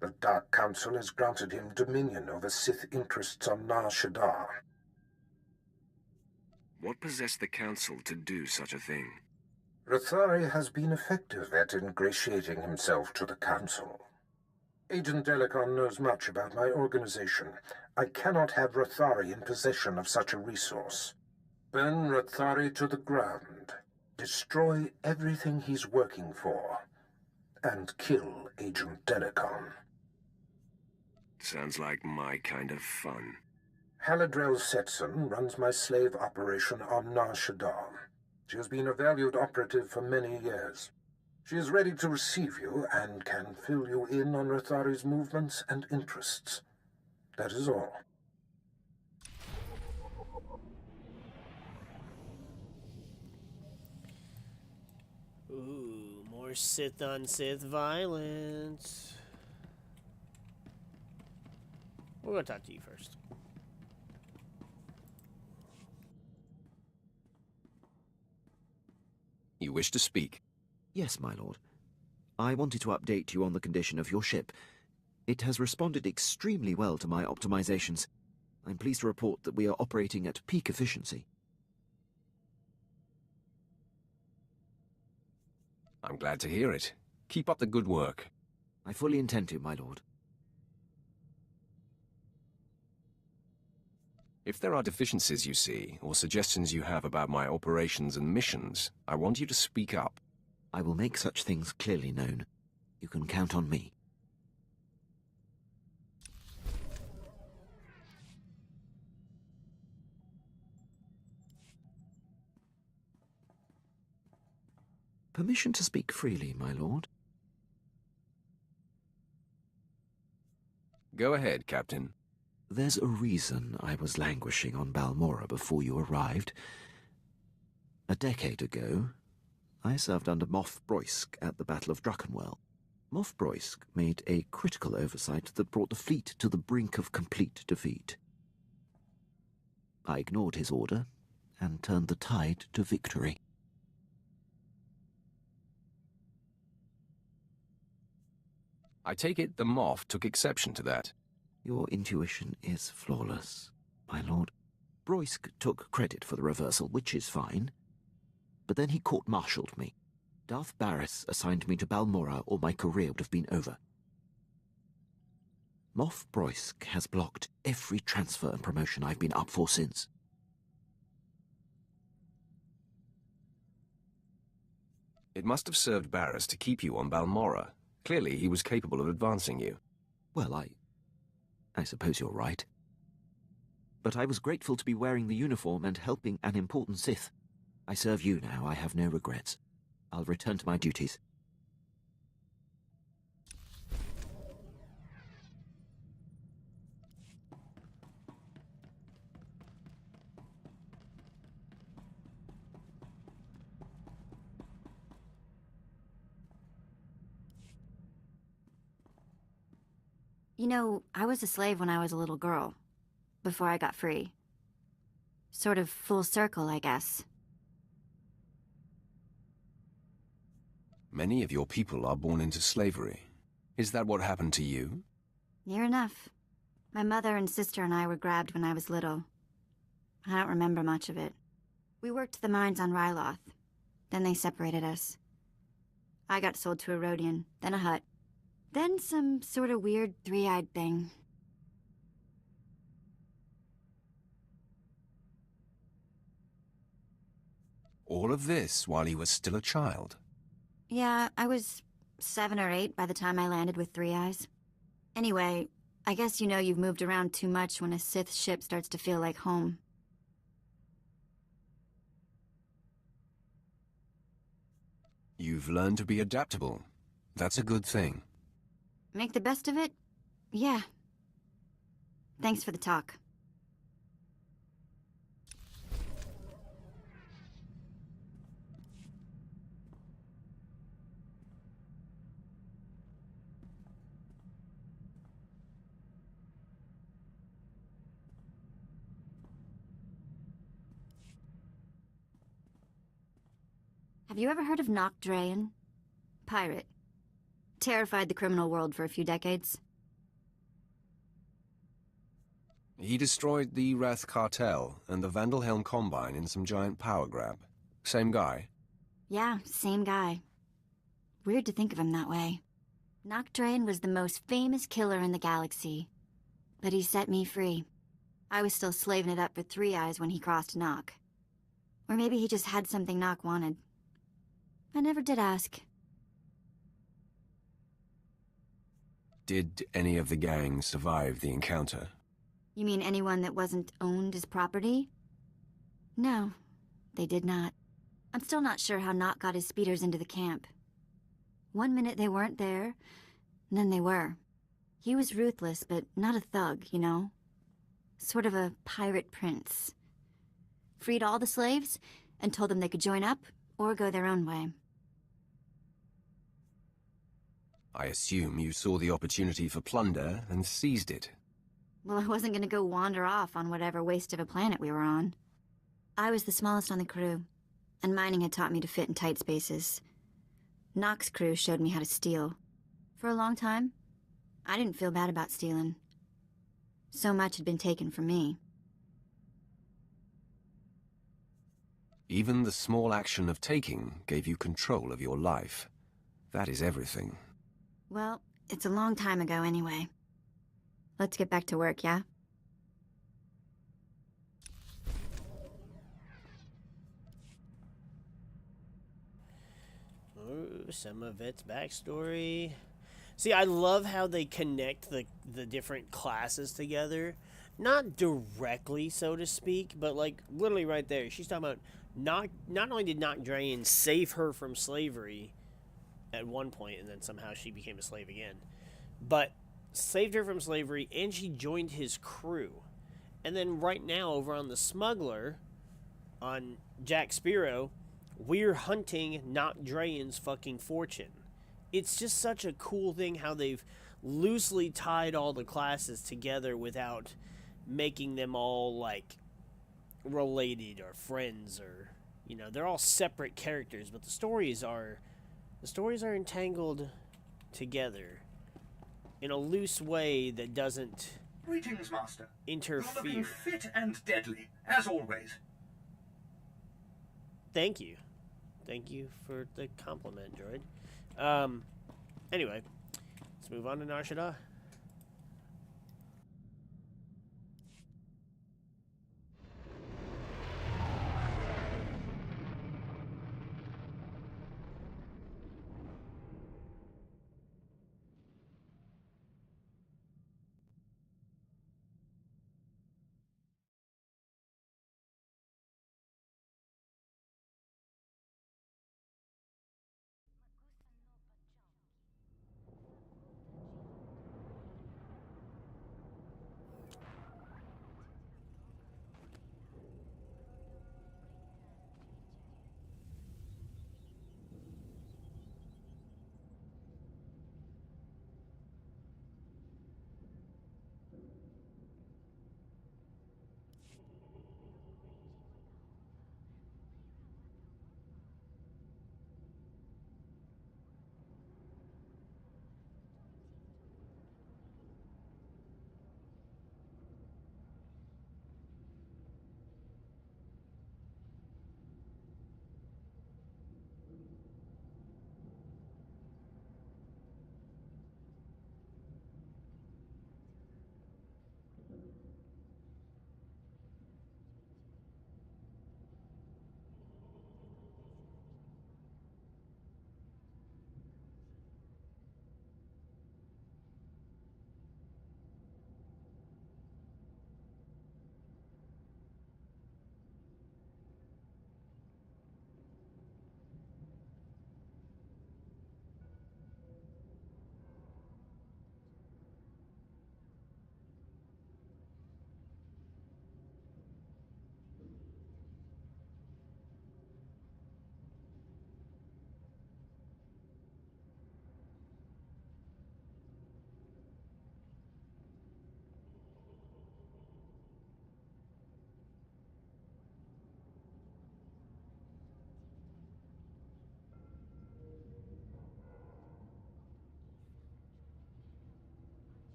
The Dark Council has granted him dominion over Sith interests on Nar Shaddaa. What possessed the Council to do such a thing? Rathari has been effective at ingratiating himself to the Council. Agent Delicon knows much about my organization. I cannot have Rathari in possession of such a resource. Burn Rathari to the ground. Destroy everything he's working for. And kill Agent Delicon. Sounds like my kind of fun. Haladrel Setson runs my slave operation on Nar Shaddaa. She has been a valued operative for many years. She is ready to receive you and can fill you in on Rathari's movements and interests. That is all. Ooh, more Sith on Sith violence. We're gonna talk to you first. You wish to speak? Yes, my lord. I wanted to update you on the condition of your ship. It has responded extremely well to my optimizations. I'm pleased to report that we are operating at peak efficiency. I'm glad to hear it. Keep up the good work. I fully intend to, my lord. If there are deficiencies you see, or suggestions you have about my operations and missions, I want you to speak up. I will make such things clearly known. You can count on me. Permission to speak freely, my lord? Go ahead, Captain. There's a reason I was languishing on Balmorra before you arrived. A decade ago, I served under Moff Broysk at the Battle of Druckenwell. Moff Broysk made a critical oversight that brought the fleet to the brink of complete defeat. I ignored his order and turned the tide to victory. I take it the Moff took exception to that. Your intuition is flawless, my lord. Broysk took credit for the reversal, which is fine. But then he court-martialed me. Darth Barris assigned me to Balmorra, or my career would have been over. Moff Broysk has blocked every transfer and promotion I've been up for since. It must have served Barris to keep you on Balmorra. Clearly, he was capable of advancing you. Well, I suppose you're right. But I was grateful to be wearing the uniform and helping an important Sith. I serve you now, I have no regrets. I'll return to my duties. You know, I was a slave when I was a little girl, before I got free. Sort of full circle, I guess. Many of your people are born into slavery. Is that what happened to you? Near enough. My mother and sister and I were grabbed when I was little. I don't remember much of it. We worked the mines on Ryloth. Then they separated us. I got sold to a Rhodian, then a Hutt. Then some sort of weird three-eyed thing. All of this while he was still a child? Yeah, I was 7 or 8 by the time I landed with Three Eyes. Anyway, I guess you know you've moved around too much when a Sith ship starts to feel like home. You've learned to be adaptable. That's a good thing. Make the best of it? Yeah. Thanks for the talk. Have you ever heard of Nock Drayen? Pirate. Terrified the criminal world for a few decades. He destroyed the Wrath Cartel and the Vandalhelm Combine in some giant power grab. Same guy? Yeah, same guy. Weird to think of him that way. Nock Drayen was the most famous killer in the galaxy. But he set me free. I was still slaving it up for Three Eyes when he crossed Nock. Or maybe he just had something Nock wanted. I never did ask. Did any of the gang survive the encounter? You mean anyone that wasn't owned as property? No, they did not. I'm still not sure how Nock got his speeders into the camp. One minute they weren't there, and then they were. He was ruthless, but not a thug, you know? Sort of a pirate prince. Freed all the slaves, and told them they could join up or go their own way. I assume you saw the opportunity for plunder and seized it. Well, I wasn't gonna go wander off on whatever waste of a planet we were on. I was the smallest on the crew, and mining had taught me to fit in tight spaces. Nock's crew showed me how to steal. For a long time, I didn't feel bad about stealing. So much had been taken from me. Even the small action of taking gave you control of your life. That is everything. Well, it's a long time ago anyway. Let's get back to work, yeah? Ooh, some of its backstory. See, I love how they connect the different classes together. Not directly, so to speak, but like literally right there. She's talking about not only did Nock Drayen save her from slavery at one point, and then somehow she became a slave again, but saved her from slavery, and she joined his crew. And then right now, over on the Smuggler, on Jack Sparrow, we're hunting Nock Drayen's fucking fortune. It's just such a cool thing how they've loosely tied all the classes together without making them all, like, related or friends or, you know, they're all separate characters, but the stories are entangled together in a loose way that doesn't Greetings, Master. interfere. You're looking fit and deadly, as always. Thank you. Thank you for the compliment, droid. Anyway, let's move on to Nar Shaddaa.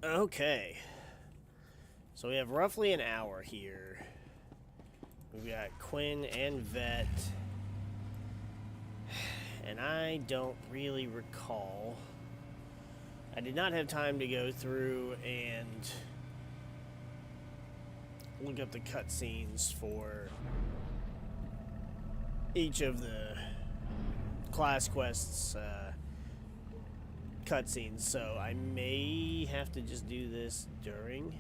Okay. So we have roughly an hour here. We've got Quinn and Vet. And I don't really recall. I did not have time to go through and look up the cutscenes for each of the class quests cutscenes, so I may have to just do this during.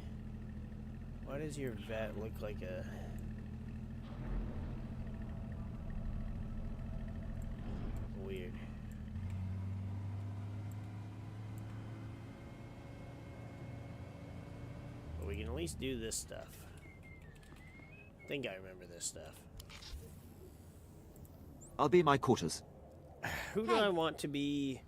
Why does your vet look like a... weird. But we can at least do this stuff. I think I remember this stuff. I'll be in my quarters. Who do I want to be...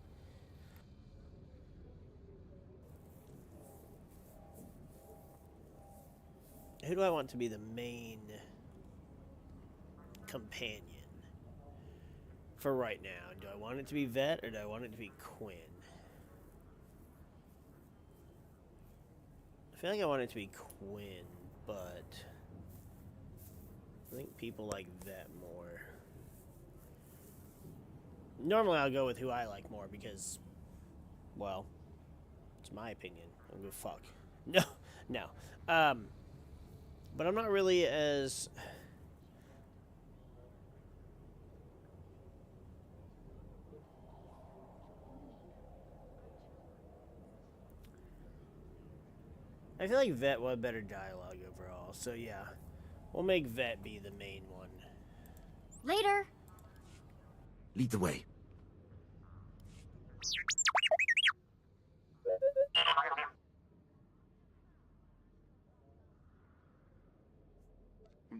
Who do I want to be the main companion for right now? Do I want it to be Vet or do I want it to be Quinn? I feel like I want it to be Quinn, but I think people like Vet more. Normally I'll go with who I like more because, well, it's my opinion. I don't give a fuck. No. But I'm not really as... I feel like Vet will have better dialogue overall, so yeah. We'll make Vet be the main one. Later! Lead the way.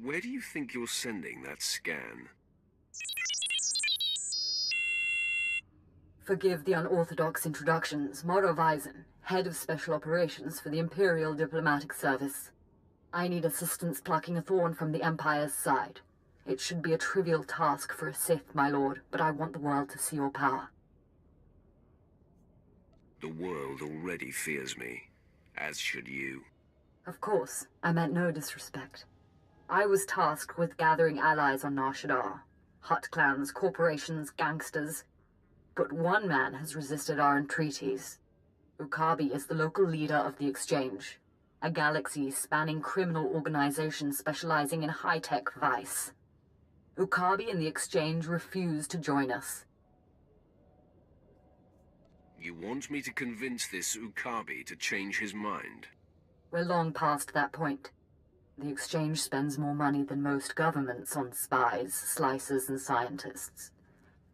Where do you think you're sending that scan? Forgive the unorthodox introductions. Moro Weizen, head of special operations for the Imperial Diplomatic Service. I need assistance plucking a thorn from the Empire's side. It should be a trivial task for a Sith, my lord, but I want the world to see your power. The world already fears me, as should you. Of course, I meant no disrespect. I was tasked with gathering allies on Nar Shaddaa. Hutt clans, corporations, gangsters. But one man has resisted our entreaties. Ukabi is the local leader of the Exchange, a galaxy-spanning criminal organization specializing in high-tech vice. Ukabi and the Exchange refuse to join us. You want me to convince this Ukabi to change his mind? We're long past that point. The Exchange spends more money than most governments on spies, slicers, and scientists.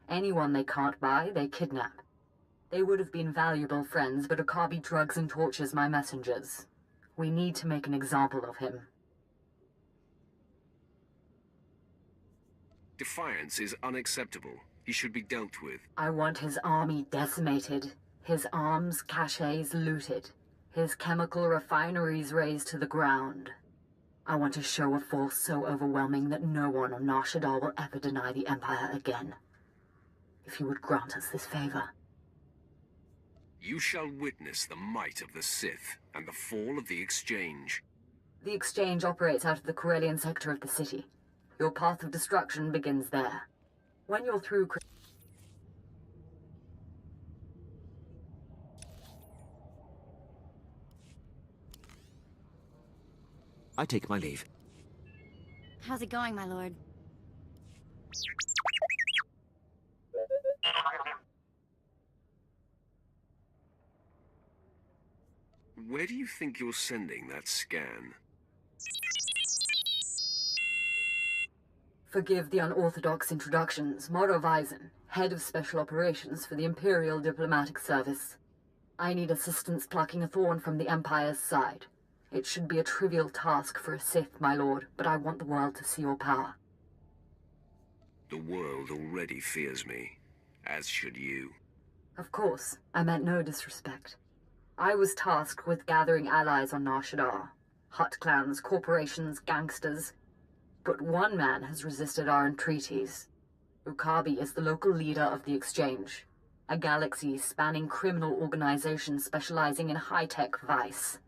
Anyone they can't buy, they kidnap. They would have been valuable friends, but Ukabi drugs and tortures my messengers. We need to make an example of him. Defiance is unacceptable. He should be dealt with. I want his army decimated, his arms caches looted, his chemical refineries razed to the ground. I want a show of force so overwhelming that no one on Nar Shaddaa will ever deny the Empire again. If you would grant us this favor. You shall witness the might of the Sith and the fall of the Exchange. The Exchange operates out of the Corellian sector of the city. Your path of destruction begins there. When you're through... I take my leave. How's it going, my lord? Where do you think you're sending that scan? Forgive the unorthodox introductions. Moro Weizen, head of special operations for the Imperial Diplomatic Service. I need assistance plucking a thorn from the Empire's side. It should be a trivial task for a Sith, my lord, but I want the world to see your power. The world already fears me, as should you. Of course, I meant no disrespect. I was tasked with gathering allies on Nar Shaddaa. Hutt clans, corporations, gangsters. But one man has resisted our entreaties. Ukabi is the local leader of the Exchange, A galaxy spanning criminal organizations specializing in high-tech vice.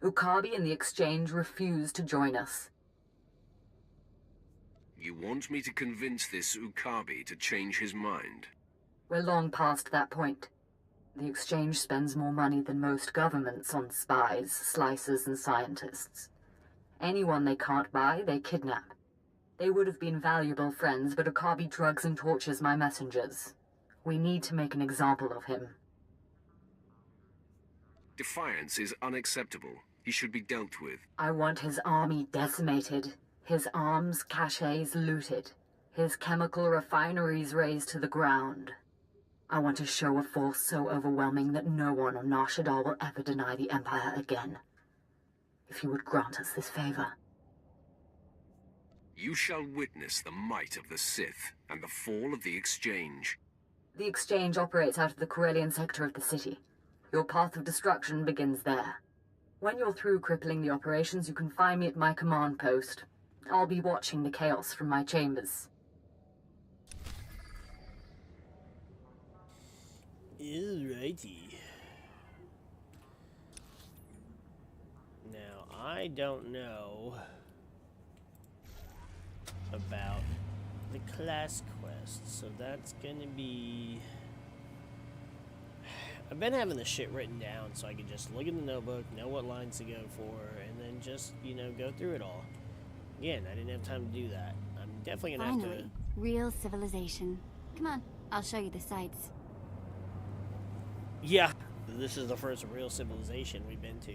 Ukabi and the Exchange refuse to join us. You want me to convince this Ukabi to change his mind? We're long past that point. The Exchange spends more money than most governments on spies, slicers, and scientists. Anyone they can't buy, they kidnap. They would have been valuable friends, but Ukabi drugs and tortures my messengers. We need to make an example of him. Defiance is unacceptable. He should be dealt with. I want his army decimated, his arms caches looted, his chemical refineries razed to the ground. I want a show of force so overwhelming that no one on Nar Shaddaa will ever deny the Empire again. If you would grant us this favor. You shall witness the might of the Sith and the fall of the Exchange. The Exchange operates out of the Corellian sector of the city. Your path of destruction begins there. When you're through crippling the operations, you can find me at my command post. I'll be watching the chaos from my chambers. Alrighty. Now, I don't know about the class quest, so that's gonna be... I've been having the shit written down so I can just look in the notebook, know what lines to go for, and then just, you know, go through it all. Again, I didn't have time to do that. I'm definitely gonna have to... Finally, real civilization. Come on, I'll show you the sights. Yeah, this is the first real civilization we've been to.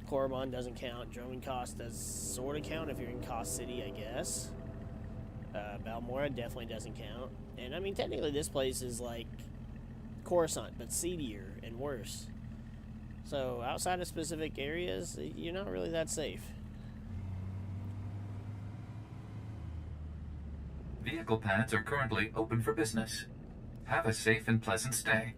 Korriban doesn't count. Droman Kost does sort of count if you're in Kost City, I guess. Balmora definitely doesn't count. And I mean, technically this place is like Coruscant, but seedier and worse. So outside of specific areas, you're not really that safe. Vehicle pads are currently open for business. Have a safe and pleasant stay.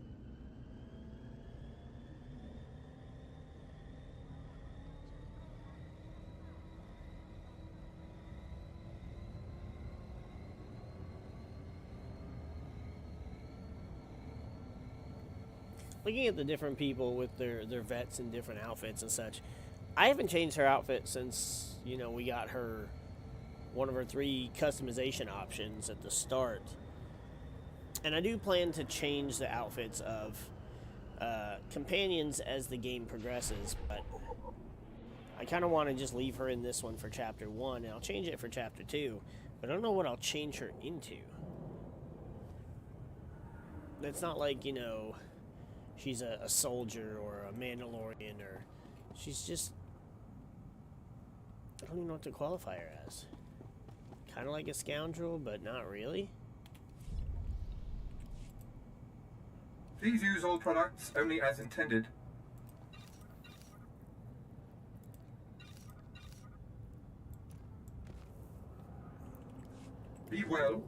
Looking at the different people with their vets and different outfits and such, I haven't changed her outfit since, you know, we got her one of her 3 customization options at the start. And I do plan to change the outfits of companions as the game progresses, but I kind of want to just leave her in this one for Chapter 1, and I'll change it for Chapter 2, but I don't know what I'll change her into. It's not like, you know, she's a soldier or a Mandalorian, or she's just... I don't even know what to qualify her as. Kind of like a scoundrel, but not really. Please use all products only as intended. Be well.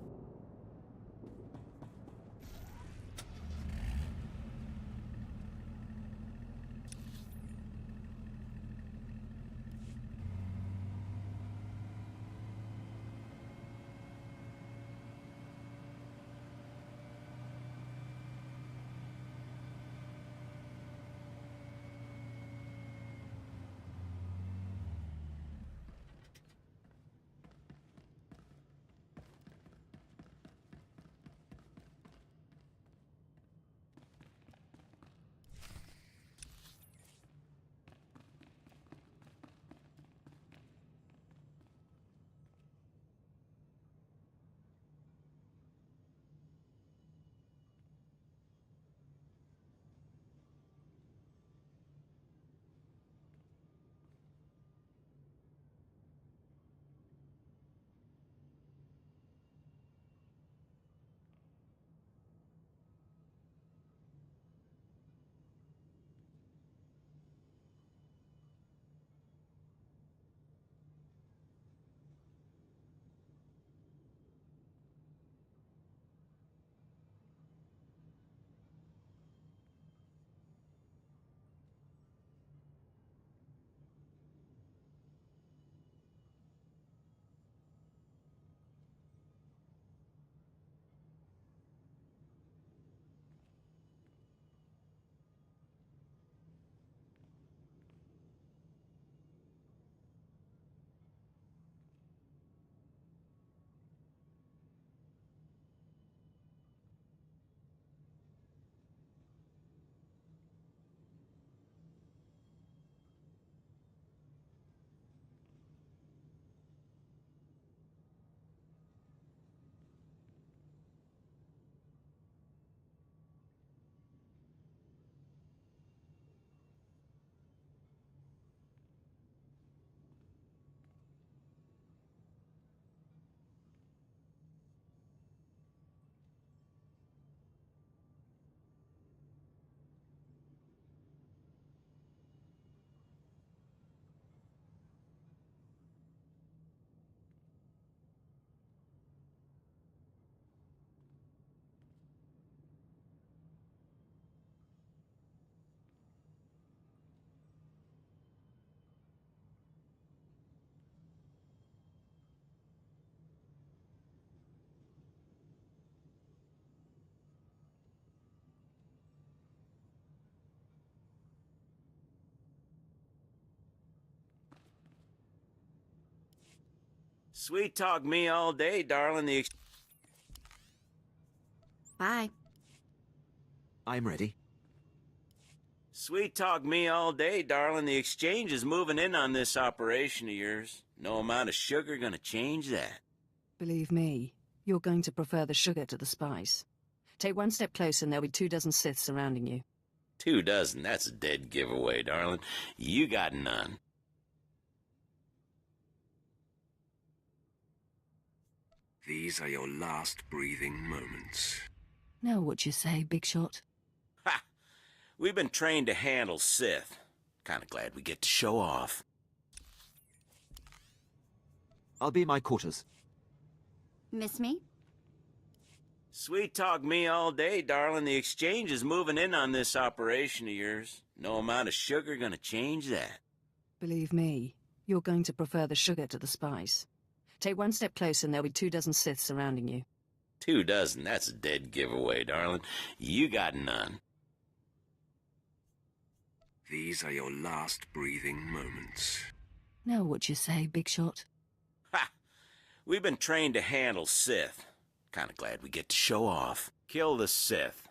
Sweet talk me all day, darling. Bye. I'm ready. Sweet talk me all day, darling. The exchange is moving in on this operation of yours. No amount of sugar gonna change that. Believe me, you're going to prefer the sugar to the spice. Take one step closer and there'll be 24 Siths surrounding you. 24, that's a dead giveaway, darling. You got none. These are your last breathing moments. Now what you say, Big Shot? Ha! We've been trained to handle Sith. Kinda glad we get to show off. I'll be in my quarters. Miss me? Sweet talk me all day, darling. The exchange is moving in on this operation of yours. No amount of sugar gonna change that. Believe me, you're going to prefer the sugar to the spice. Take one step closer and there'll be 24 Siths surrounding you. 24, that's a dead giveaway, darling. You got none. These are your last breathing moments. Now what you say, Big Shot? Ha! We've been trained to handle Sith. Kinda glad we get to show off. Kill the Sith.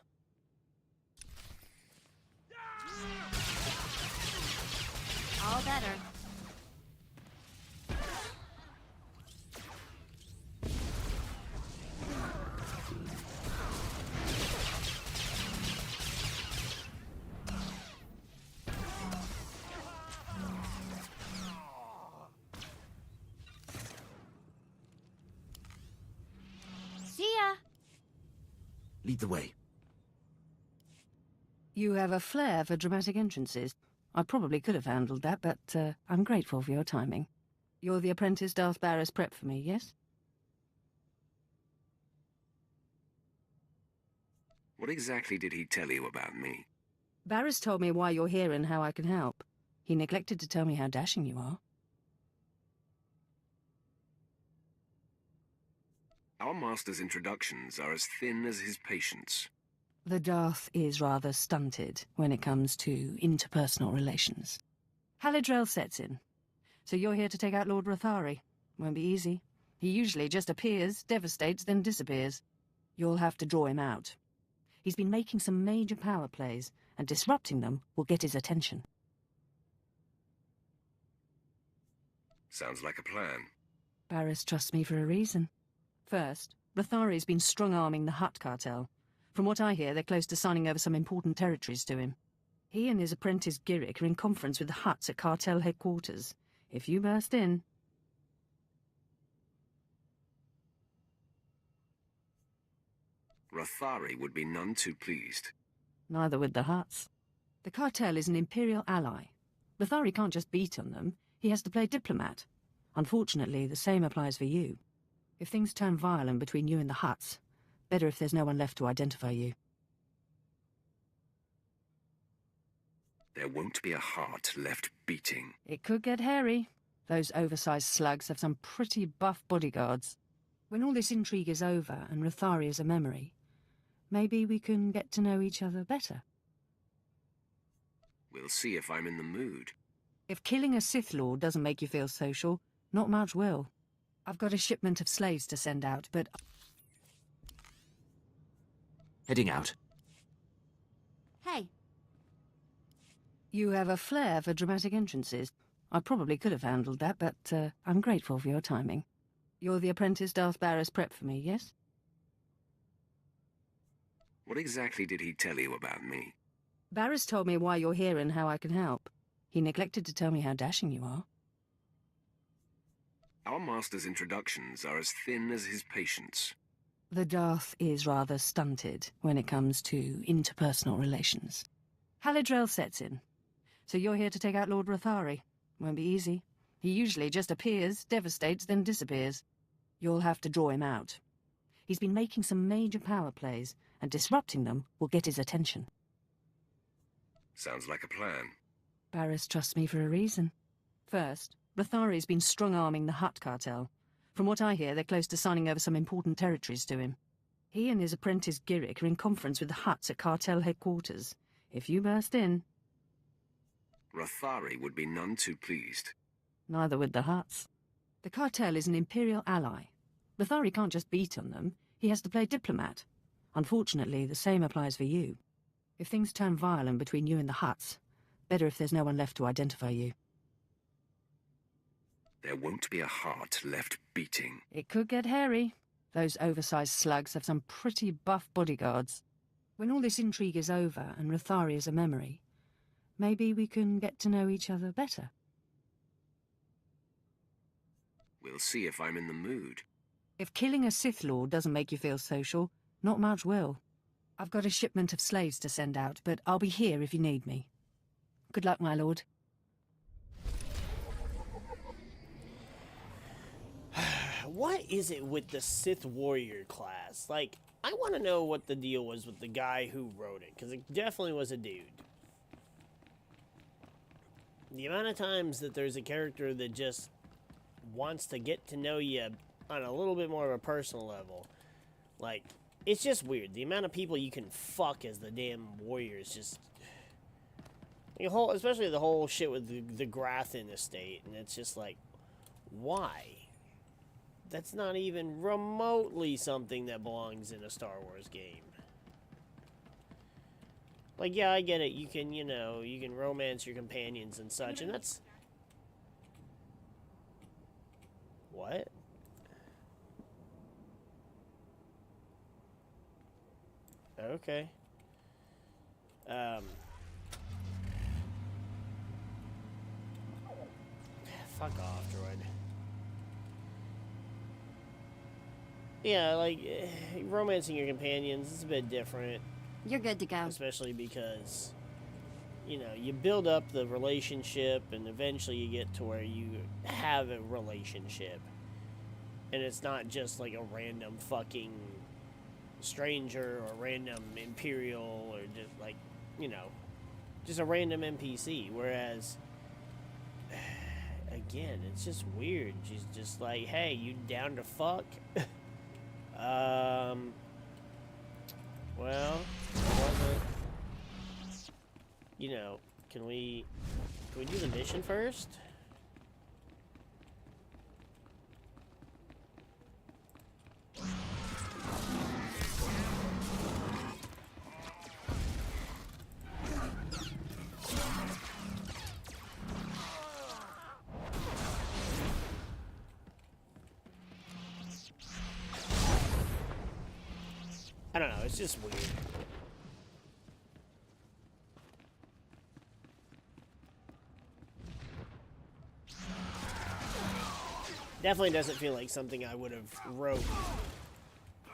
All better. See ya. Lead the way. You have a flair for dramatic entrances. I probably could have handled that, but I'm grateful for your timing. You're the apprentice Darth Barris prepped for me, yes? What exactly did he tell you about me? Barris told me why you're here and how I can help. He neglected to tell me how dashing you are. Our master's introductions are as thin as his patience. The Darth is rather stunted when it comes to interpersonal relations. Haladrel sets in. So you're here to take out Lord Rathari. Won't be easy. He usually just appears, devastates, then disappears. You'll have to draw him out. He's been making some major power plays, and disrupting them will get his attention. Sounds like a plan. Barris trusts me for a reason. First, Rathari's been strong-arming the Hutt cartel. From what I hear, they're close to signing over some important territories to him. He and his apprentice Giric are in conference with the Hutts at cartel headquarters. If you burst in... Rathari would be none too pleased. Neither would the Hutts. The cartel is an Imperial ally. Rathari can't just beat on them. He has to play diplomat. Unfortunately, the same applies for you. If things turn violent between you and the Hutts, better if there's no one left to identify you. There won't be a heart left beating. It could get hairy. Those oversized slugs have some pretty buff bodyguards. When all this intrigue is over and Rathari is a memory, maybe we can get to know each other better. We'll see if I'm in the mood. If killing a Sith Lord doesn't make you feel social, not much will. I've got a shipment of slaves to send out, but... Heading out. Hey. You have a flair for dramatic entrances. I probably could have handled that, but I'm grateful for your timing. You're the apprentice Darth Barris prepped for me, yes? What exactly did he tell you about me? Barris told me why you're here and how I can help. He neglected to tell me how dashing you are. Our master's introductions are as thin as his patience. The Darth is rather stunted when it comes to interpersonal relations. Haladrel sets in. So you're here to take out Lord Rathari. Won't be easy. He usually just appears, devastates, then disappears. You'll have to draw him out. He's been making some major power plays, and disrupting them will get his attention. Sounds like a plan. Barris trusts me for a reason. First, Rathari's been strong-arming the Hutt cartel. From what I hear, they're close to signing over some important territories to him. He and his apprentice Giric are in conference with the Hutts at cartel headquarters. If you burst in... Rathari would be none too pleased. Neither would the Hutts. The cartel is an Imperial ally. Lothari can't just beat on them. He has to play diplomat. Unfortunately, the same applies for you. If things turn violent between you and the Hutts, better if there's no one left to identify you. There won't be a heart left beating. It could get hairy. Those oversized slugs have some pretty buff bodyguards. When all this intrigue is over and Lothari is a memory, maybe we can get to know each other better. We'll see if I'm in the mood. If killing a Sith Lord doesn't make you feel social, not much will. I've got a shipment of slaves to send out, but I'll be here if you need me. Good luck, my lord. What is it with the Sith Warrior class? Like, I want to know what the deal was with the guy who wrote it, because it definitely was a dude. The amount of times that there's a character that just wants to get to know you on a little bit more of a personal level, like, it's just weird. The amount of people you can fuck as the damn warrior is just... especially the whole shit with the Grathan estate, and it's just like, why? That's not even remotely something that belongs in a Star Wars game. Like, yeah, I get it. You can, you know, you can romance your companions and such, and that's... What? Okay. Fuck off, droid. Yeah, like, romancing your companions is a bit different. You're good to go. Especially because, you know, you build up the relationship and eventually you get to where you have a relationship. And it's not just like a random fucking stranger or random Imperial or just like, you know, just a random NPC. Whereas, again, it's just weird. She's just like, hey, you down to fuck? Well, wasn't, you know, can we do the mission first? I don't know, it's just weird. Definitely doesn't feel like something I would have wrote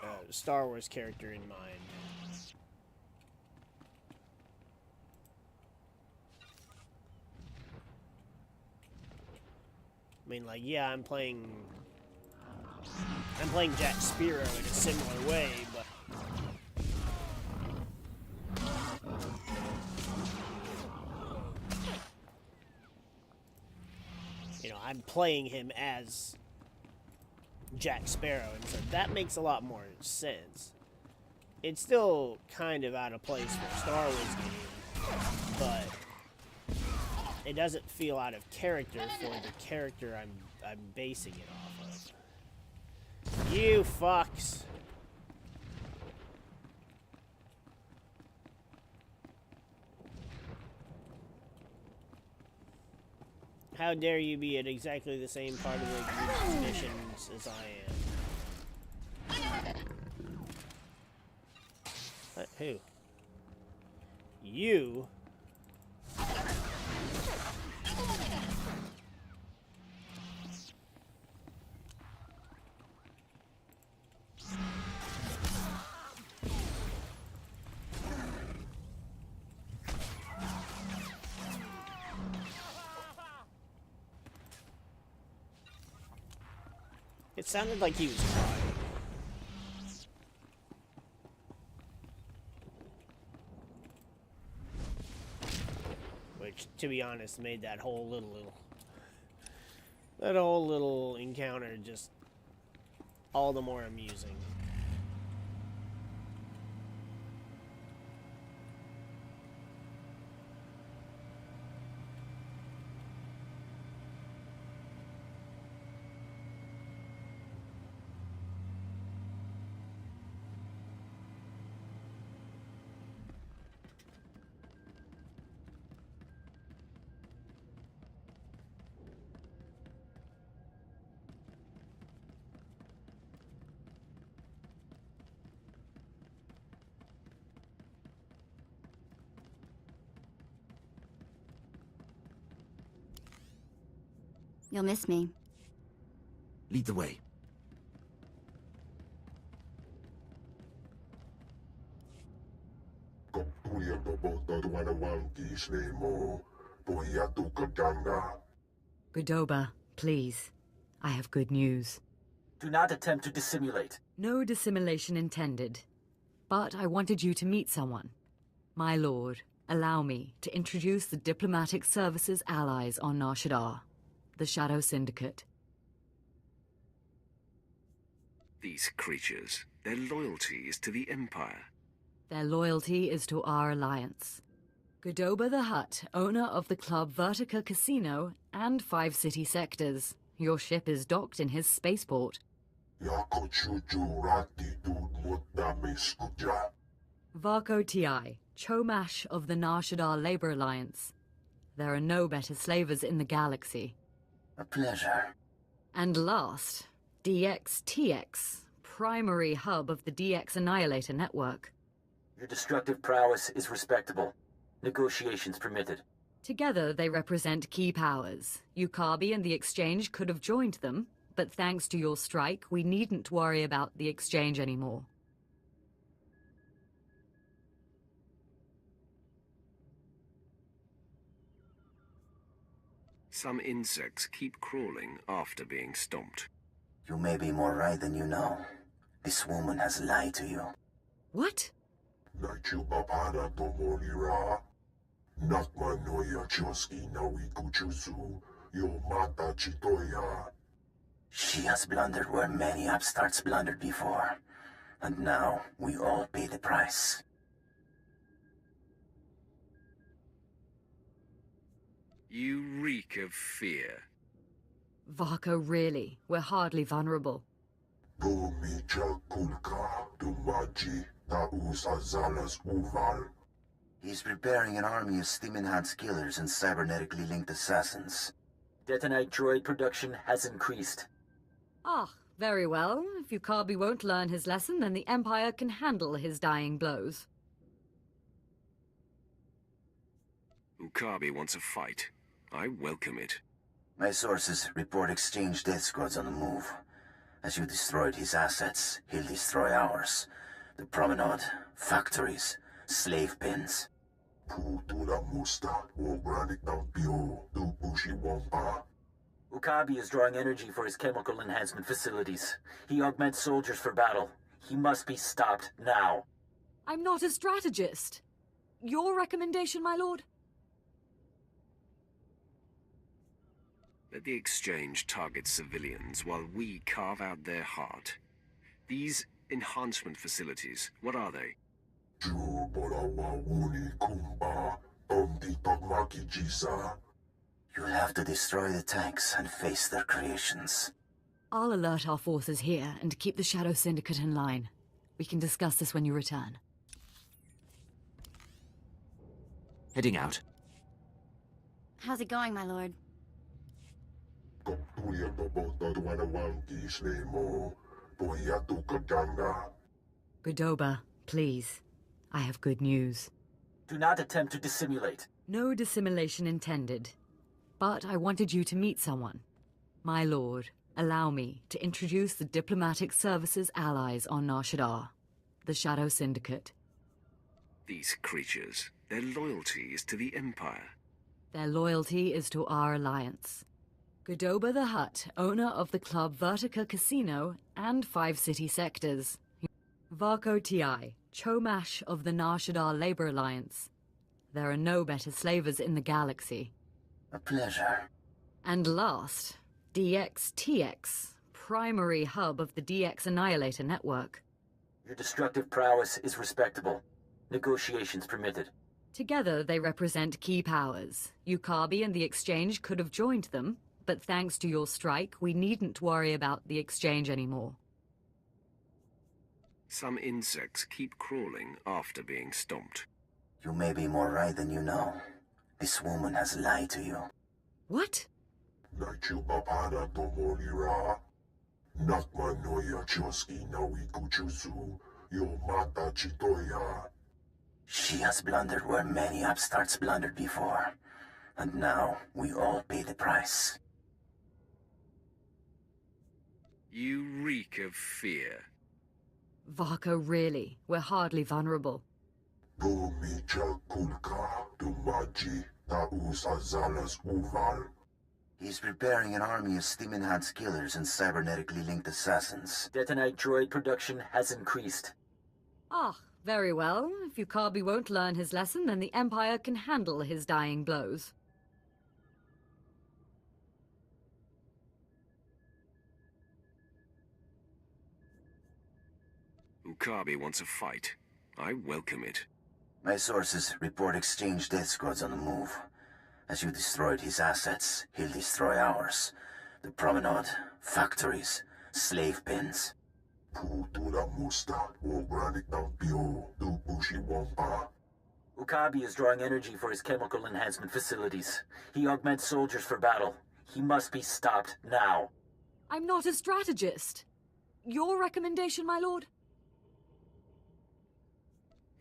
a Star Wars character in mind. I mean, like, yeah, I'm playing Jack Sparrow in a similar way, but you know, I'm playing him as Jack Sparrow, and so that makes a lot more sense. It's still kind of out of place for a Star Wars game, but it doesn't feel out of character for the character I'm basing it off of. You fucks. How dare you be at exactly the same part of the missions as I am? What? Who? You? It sounded like he was crying. Which, to be honest, made that whole little encounter just all the more amusing. You'll miss me. Lead the way. Godoba, please. I have good news. Do not attempt to dissimulate. No dissimulation intended. But I wanted you to meet someone. My lord, allow me to introduce the diplomatic services allies on Nar Shaddaa, the Shadow Syndicate. These creatures, their loyalty is to the Empire. Their loyalty is to our alliance. Godoba the Hutt, owner of the club Vertica Casino and 5 city sectors. Your ship is docked in his spaceport. Varco Ti, Chomash of the Nar Shaddaa Labor Alliance. There are no better slavers in the galaxy. A pleasure. And last, DX-TX, primary hub of the DX Annihilator network. Your destructive prowess is respectable. Negotiations permitted. Together, they represent key powers. Yukabi and the Exchange could have joined them, but thanks to your strike, we needn't worry about the Exchange anymore. Some insects keep crawling after being stomped. You may be more right than you know. This woman has lied to you. What? She has blundered where many upstarts blundered before. And now we all pay the price. You reek of fear. Varco, really? We're hardly vulnerable. He's preparing an army of Stimenhad's killers and cybernetically linked assassins. Detonite droid production has increased. Ah, very well. If Yukabi won't learn his lesson, then the Empire can handle his dying blows. Yukabi wants a fight. I welcome it. My sources report Exchange death squads on the move. As you destroyed his assets, he'll destroy ours. The promenade, factories, slave pens. Yukabi is drawing energy for his chemical enhancement facilities. He augments soldiers for battle. He must be stopped now. I'm not a strategist. Your recommendation, my lord? Let the Exchange target civilians while we carve out their heart. These enhancement facilities, what are they? You'll have to destroy the tanks and face their creations. I'll alert our forces here and keep the Shadow Syndicate in line. We can discuss this when you return. Heading out. How's it going, my lord? Godoba, please. I have good news. Do not attempt to dissimulate. No dissimulation intended. But I wanted you to meet someone. My lord, allow me to introduce the diplomatic services allies on Nar Shaddaa, the Shadow Syndicate. These creatures, their loyalty is to the Empire. Their loyalty is to our alliance. Godoba the Hutt, owner of the club Vertica Casino and 5 city sectors. Varco Ti, Chomash of the Nar Shaddaa Labor Alliance. There are no better slavers in the galaxy. A pleasure. And last, DX-TX, primary hub of the DX Annihilator network. Your destructive prowess is respectable. Negotiations permitted. Together, they represent key powers. Yukabi and the Exchange could have joined them, but thanks to your strike, we needn't worry about the Exchange anymore. Some insects keep crawling after being stomped. You may be more right than you know. This woman has lied to you. What? She has blundered where many upstarts blundered before. And now we all pay the price. You reek of fear. Varko, really? We're hardly vulnerable. He's preparing an army of steam-enhanced killers and cybernetically linked assassins. Detonite droid production has increased. Ah, very well. If Ukabi won't learn his lesson, then the Empire can handle his dying blows. Ukabi wants a fight. I welcome it. My sources report exchange death squads on the move. As you destroyed his assets, he'll destroy ours. The promenade, factories, slave pens. Ukabi is drawing energy for his chemical enhancement facilities. He augments soldiers for battle. He must be stopped now. I'm not a strategist. Your recommendation, my lord?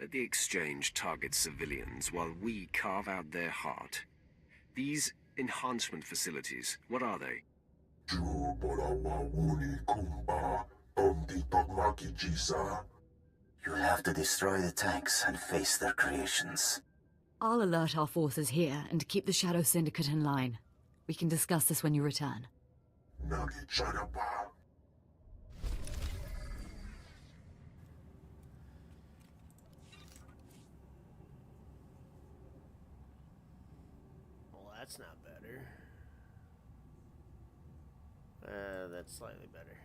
Let the exchange target civilians while we carve out their heart. These enhancement facilities, what are they? You'll have to destroy the tanks and face their creations. I'll alert our forces here and keep the Shadow Syndicate in line. We can discuss this when you return. Well, that's not better. That's slightly better.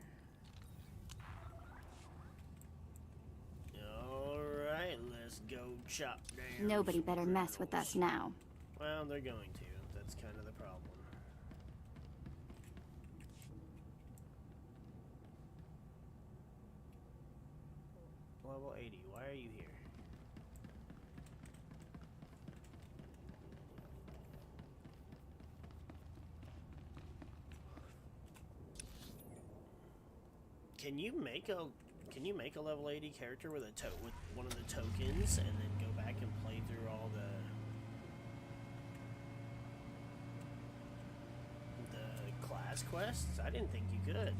Alright, let's go chop down. Nobody better mess with us now. Well, they're going to. That's kind of the problem. Level 80, why are you here? Can you make a level 80 character with with one of the tokens and then go back and play through all the class quests? I didn't think you could.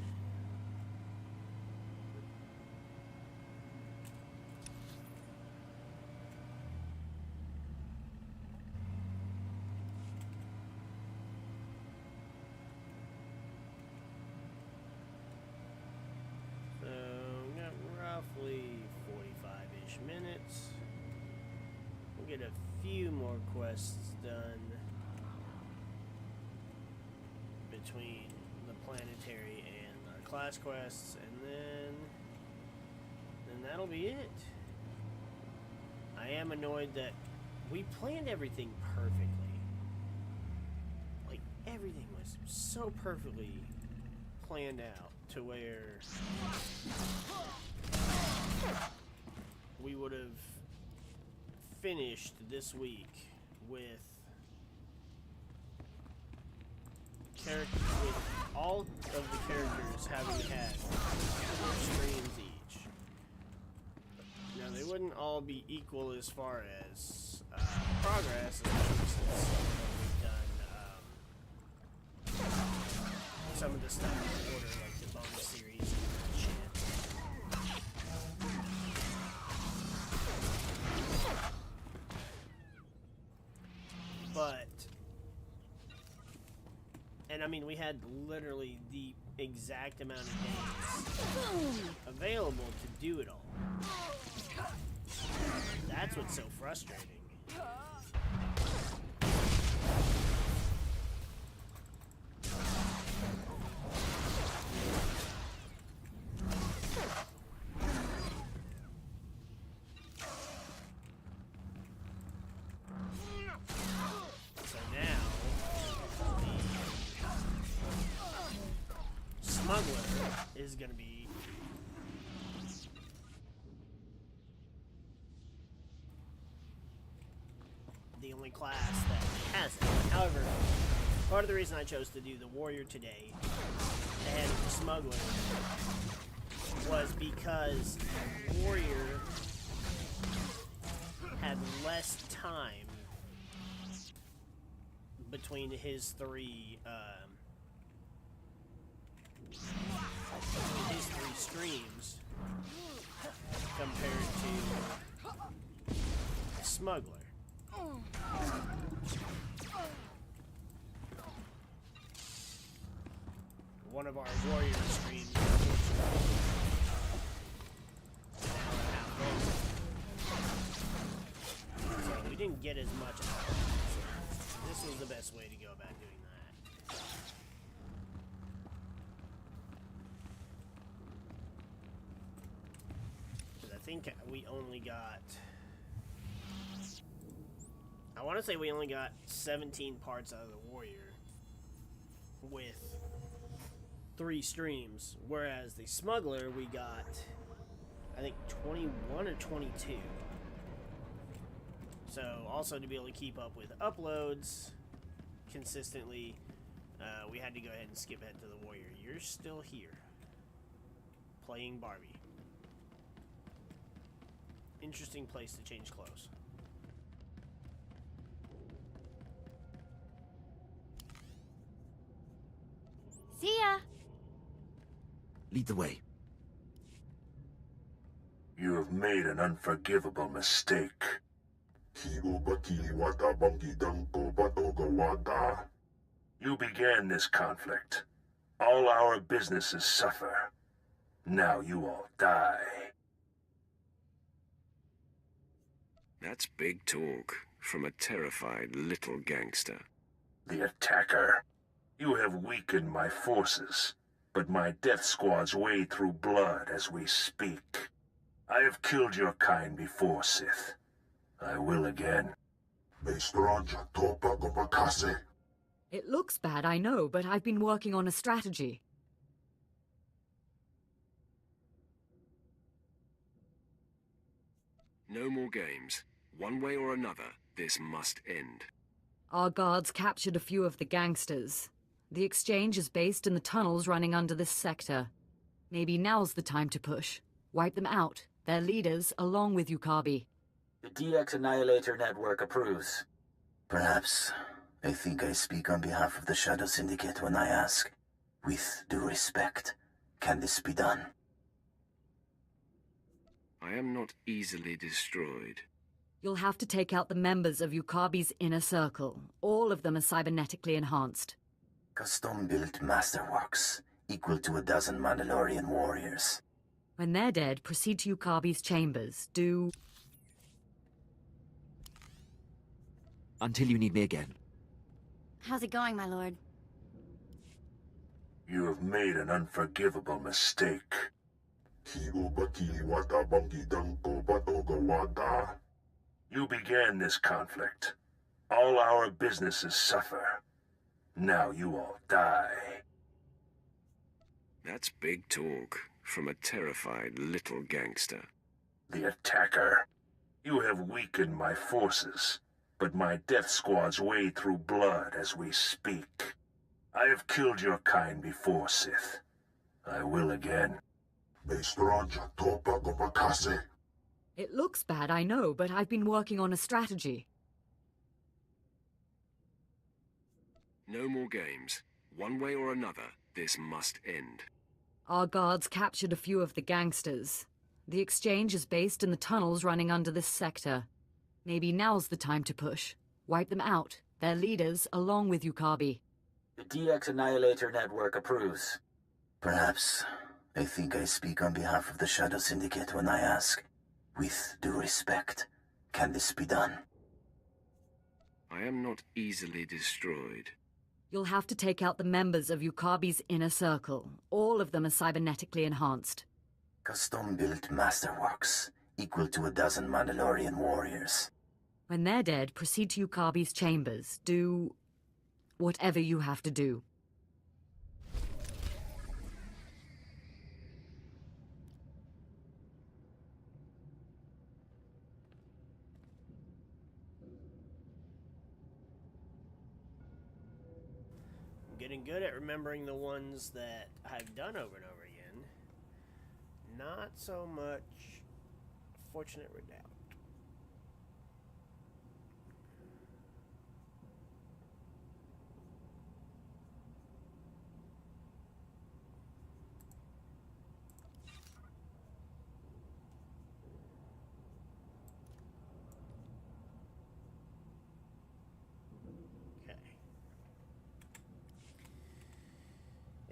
Roughly 45-ish minutes. We'll get a few more quests done between the planetary and our class quests, and then that'll be it. I am annoyed that we planned everything perfectly. Like, everything was so perfectly planned out to where we would have finished this week with all of the characters having had 4 streams each. Now, they wouldn't all be equal as far as progress, especially since we've done some of the stuff in order, like the bonus series and shit. And I mean, we had literally the exact amount of days available to do it all. That's what's so frustrating. Is going to be the only class that has it. However, part of the reason I chose to do the warrior today and the smuggler was because the warrior had less time between his 3 smuggler. One of our warrior streams, so we didn't get as much out of it. So this was the best way to go about doing that. Because I think we only got... I want to say we only got 17 parts out of the warrior with 3 streams, whereas the smuggler we got, I think, 21 or 22. So also to be able to keep up with uploads consistently, we had to go ahead and skip ahead to the warrior. You're still here playing Barbie. Interesting place to change clothes. See ya! Lead the way. You have made an unforgivable mistake. You began this conflict. All our businesses suffer. Now you all die. That's big talk from a terrified little gangster. The attacker. You have weakened my forces, but my death squads wade through blood as we speak. I have killed your kind before, Sith. I will again. It looks bad, I know, but I've been working on a strategy. No more games. One way or another, this must end. Our guards captured a few of the gangsters. The exchange is based in the tunnels running under this sector. Maybe now's the time to push. Wipe them out, their leaders, along with Yukabi. The DX Annihilator Network approves. Perhaps. I think I speak on behalf of the Shadow Syndicate when I ask, with due respect, can this be done? I am not easily destroyed. You'll have to take out the members of Yukabi's inner circle. All of them are cybernetically enhanced. Custom-built masterworks, equal to a dozen Mandalorian warriors. When they're dead, proceed to Yukabi's chambers. Do... Until you need me again. How's it going, my lord? You have made an unforgivable mistake. You began this conflict. All our businesses suffer. Now you all die. That's big talk from a terrified little gangster. The attacker. You have weakened my forces, but my death squads wade through blood as we speak. I have killed your kind before, Sith. I will again. It looks bad, I know, but I've been working on a strategy. No more games. One way or another, this must end. Our guards captured a few of the gangsters. The exchange is based in the tunnels running under this sector. Maybe now's the time to push. Wipe them out, their leaders, along with Yukabi. The DX Annihilator Network approves. Perhaps. I think I speak on behalf of the Shadow Syndicate when I ask, with due respect, can this be done? I am not easily destroyed. You'll have to take out the members of Yukabi's inner circle. All of them are cybernetically enhanced. Custom-built masterworks, equal to a dozen Mandalorian warriors. When they're dead, proceed to Yukabi's chambers. Do... whatever you have to do. Getting good at remembering the ones that I've done over and over again. Not so much Fortunate Redoubt.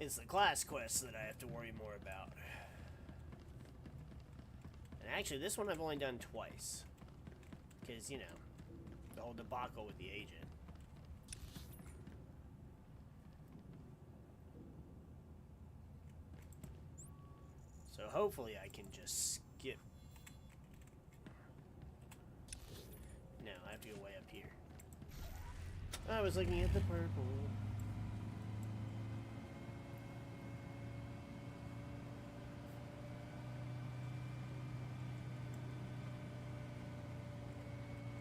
It's the class quests that I have to worry more about. And actually, this one I've only done twice. Because, you know, the whole debacle with the agent. So hopefully I can just skip. No, I have to go way up here. I was looking at the purple.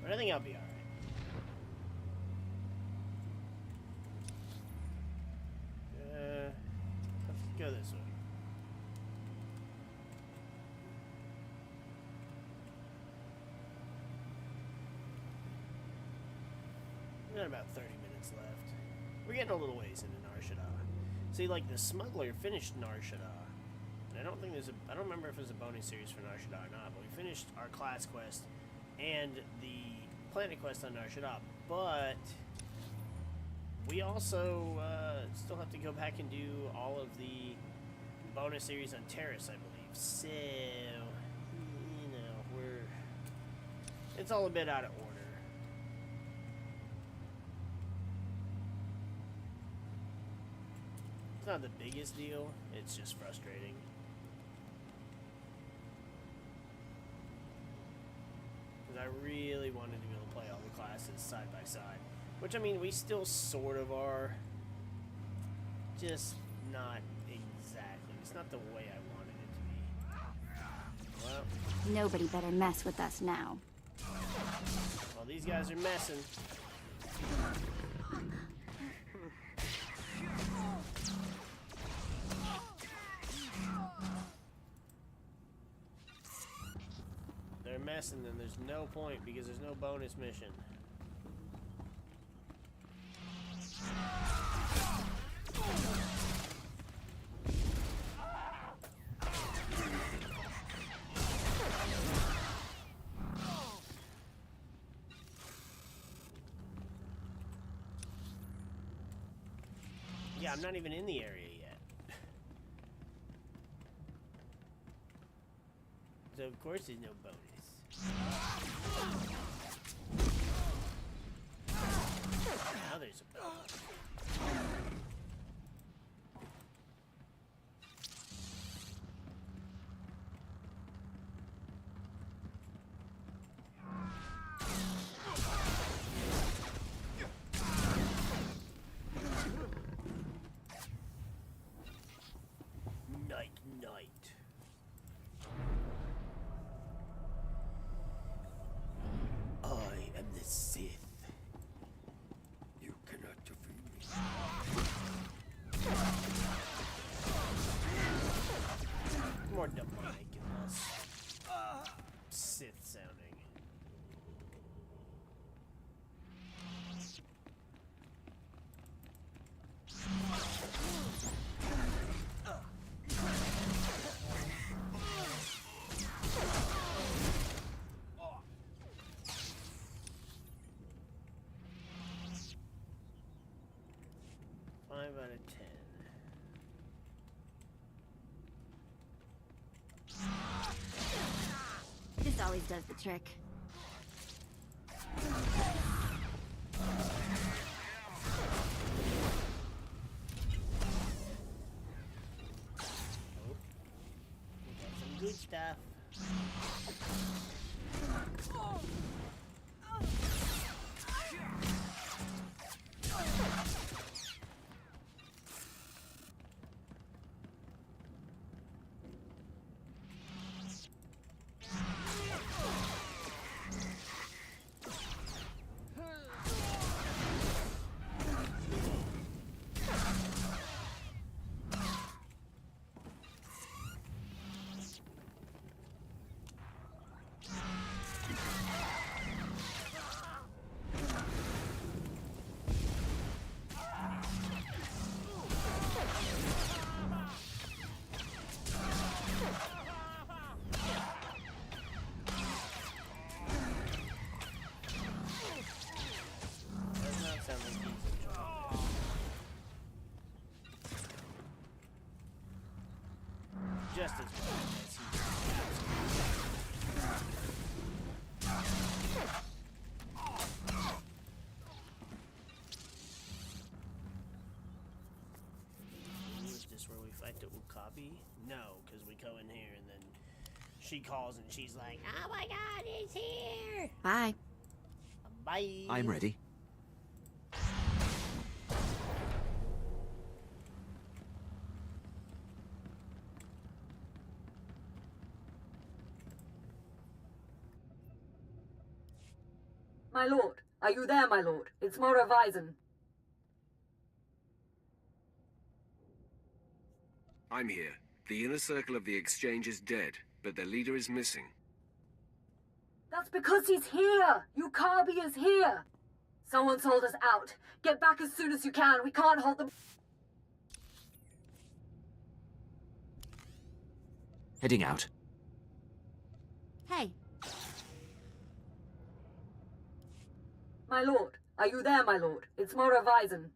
But I think I'll be alright. Let's go this way. We got about 30 minutes left. We're getting a little ways into Nar Shaddaa. See, like, the smuggler finished Nar Shaddaa. And I don't think there's a... I don't remember if there's a bonus series for Nar Shaddaa or not, but we finished our class quest and the planet quest on Nar Shaddaa. But we also still have to go back and do all of the bonus series on Terrace, I believe. So, you know, it's all a bit out of order. It's not the biggest deal, it's just frustrating. Because I really wanted to be able to play all the classes side by side. Which, I mean, we still sort of are. Just not exactly. It's not the way I wanted it to be. Well, nobody better mess with us now. Well, these guys are messing. They're messing, then there's no point because there's no bonus mission. Yeah, I'm not even in the area yet. So of course there's no bonus. Now there's a bonus. Night. I am the Sith. You cannot defeat me. More demonic and less Sith sounding. Out of 10. This always does the trick. Oh, we got some good stuff. just as well as he Is this where we fight the Okabe? No, because we go in here and then she calls and she's like, "Oh my God, he's here!" Bye. Bye. I'm ready. My lord, are you there, my lord? It's Mora Weizen. I'm here. The inner circle of the exchange is dead, but their leader is missing. That's because he's here! Yukabi is here! Someone sold us out. Get back as soon as you can. We can't hold them. Heading out. Hey. My lord, are you there, my lord? It's Mora Weizen.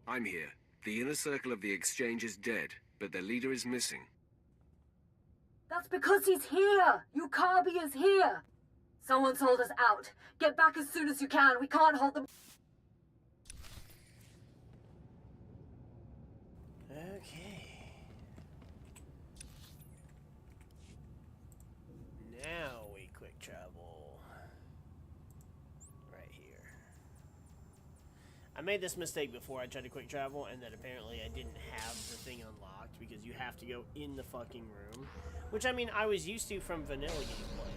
I'm here. The inner circle of the exchange is dead, but their leader is missing. That's because he's here! Yukabi is here! Someone sold us out. Get back as soon as you can. We can't hold them. Okay. Now we quick travel. Right here. I made this mistake before I tried to quick travel, and then apparently I didn't have the thing unlocked because you have to go in the fucking room. Which, I mean, I was used to from vanilla gameplay.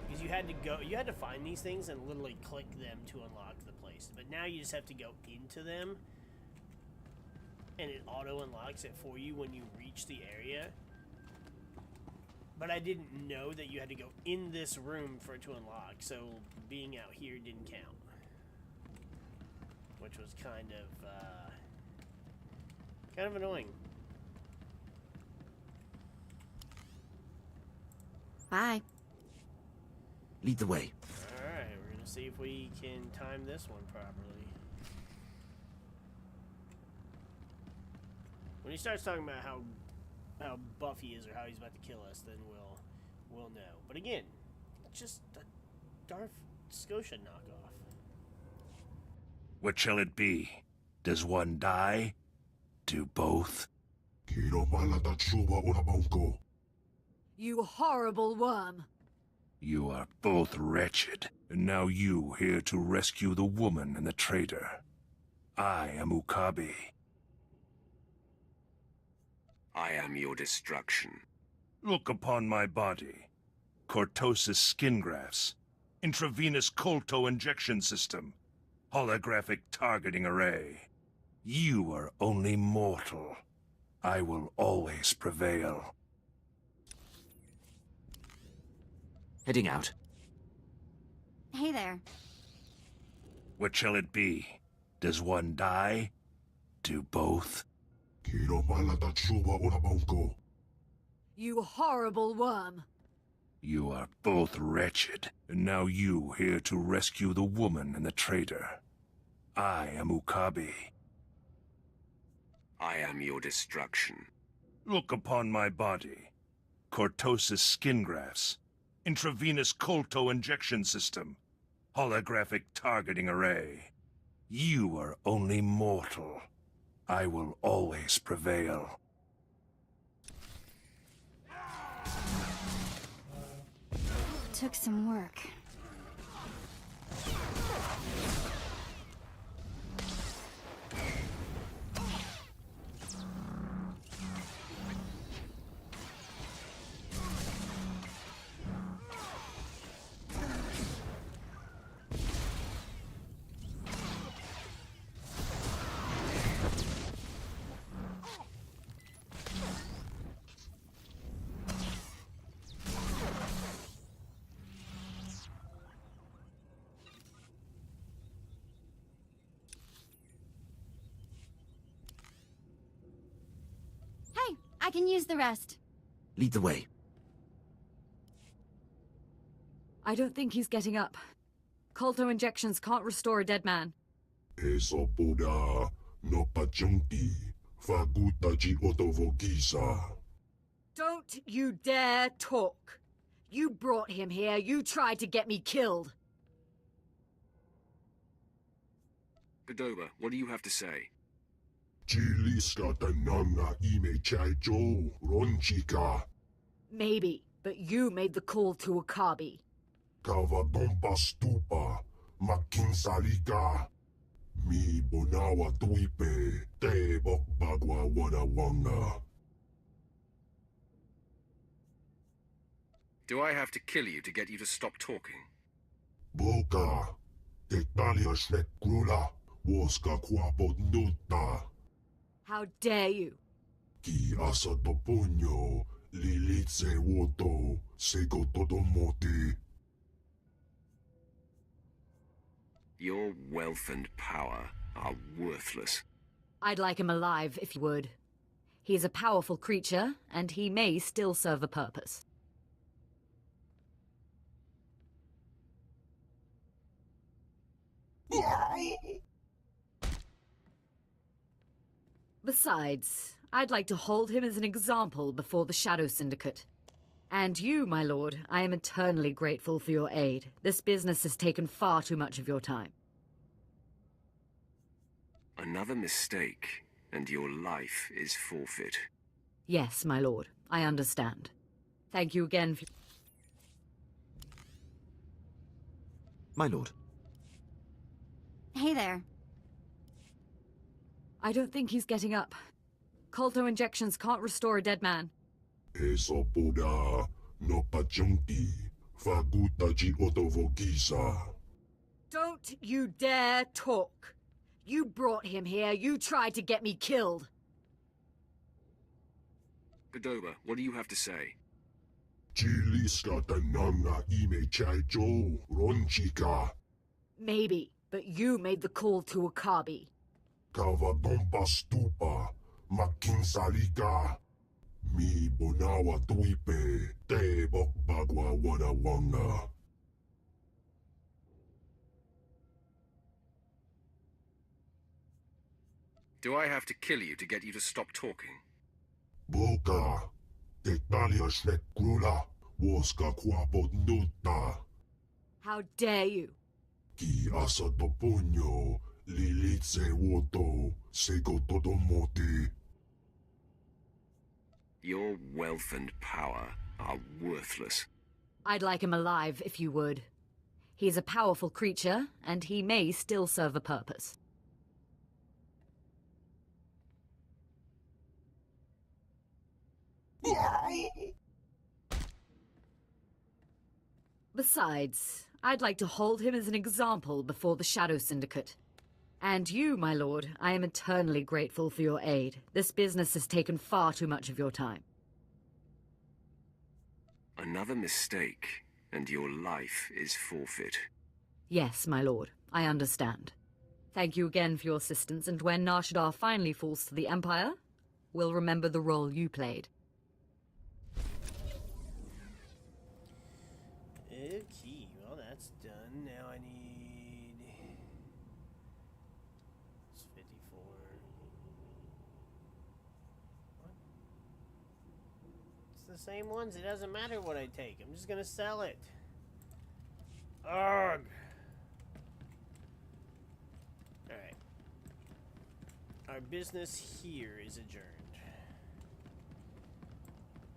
Because you had to find these things and literally click them to unlock the place. But now you just have to go into them, and it auto unlocks it for you when you reach the area. But I didn't know that you had to go in this room for it to unlock, so being out here didn't count. Which was kind of annoying. Bye. Lead the way. Alright, we're gonna see if we can time this one properly. When he starts talking about how buff he is or how he's about to kill us, then we'll know. But again, it's just a Darth Scotia knockoff. What shall it be? Does one die? Do both? You horrible worm. You are both wretched, and now you here to rescue the woman and the traitor. I am Okabe. I am your destruction. Look upon my body. Cortosis skin grafts. Intravenous colto injection system. Holographic targeting array. You are only mortal. I will always prevail. Heading out. Hey there. What shall it be? Does one die? Do both? You horrible worm. You are both wretched, and now you here to rescue the woman and the traitor. I am Okabe. I am your destruction. Look upon my body. Cortosis skin grafts. Intravenous colto injection system. Holographic targeting array. You are only mortal. I will always prevail. Took some work. I can use the rest. Lead the way. I don't think he's getting up. Colto injections can't restore a dead man. Fagutaji Otovogisa. Don't you dare talk. You brought him here. You tried to get me killed. Godoba, what do you have to say? Chiliska tananga ime chaicho ronchika. Maybe, but you made the call to Akabi. Kavadompa stupa makinsalika. Mi bonawa tuipe te bokbagwa wadawanga. Do I have to kill you to get you to stop talking? Boka, Tectalia Shrek Grula, Woska Quapot Nuta. How dare you? Ki asa topunyo, Lilitse Woto, Sego Todomoti. Your wealth and power are worthless. I'd like him alive, if you would. He's a powerful creature, and he may still serve a purpose. Besides, I'd like to hold him as an example before the Shadow Syndicate. And you, my lord, I am eternally grateful for your aid. This business has taken far too much of your time. Another mistake, and your life is forfeit. Yes, my lord, I understand. Thank you again for... My lord. Hey there. I don't think he's getting up. Colto injections can't restore a dead man. Esopoda, no pachunki, Fagutaji Otovogisa. Don't you dare talk. You brought him here. You tried to get me killed. Godoba, what do you have to say? Chiliska tananga ime chaicho ronchika. Maybe, but you made the call to Akabi. Kavadompa stupa makinsalika. Mi bonawa tuipe te bokbagwa wadawanga. Do I have to kill you to get you to stop talking? Boka, Tectalia Shrek Grula, Woska Quapot Nuta. How dare you? Ki asa topunyo, Lilitse Woto, Sego Todomoti. Your wealth and power are worthless. I'd like him alive, if you would. He's a powerful creature, and he may still serve a purpose. Besides, I'd like to hold him as an example before the Shadow Syndicate. And you, my lord, I am eternally grateful for your aid. This business has taken far too much of your time. Another mistake, and your life is forfeit. Yes, my lord, I understand. Thank you again for your assistance, and when Nar Shaddaa finally falls to the Empire, we'll remember the role you played. Okay, well that's done. Now I need... It's 54. What? It's the same ones. It doesn't matter what I take. I'm just gonna sell it. Ugh. Alright. Our business here is adjourned.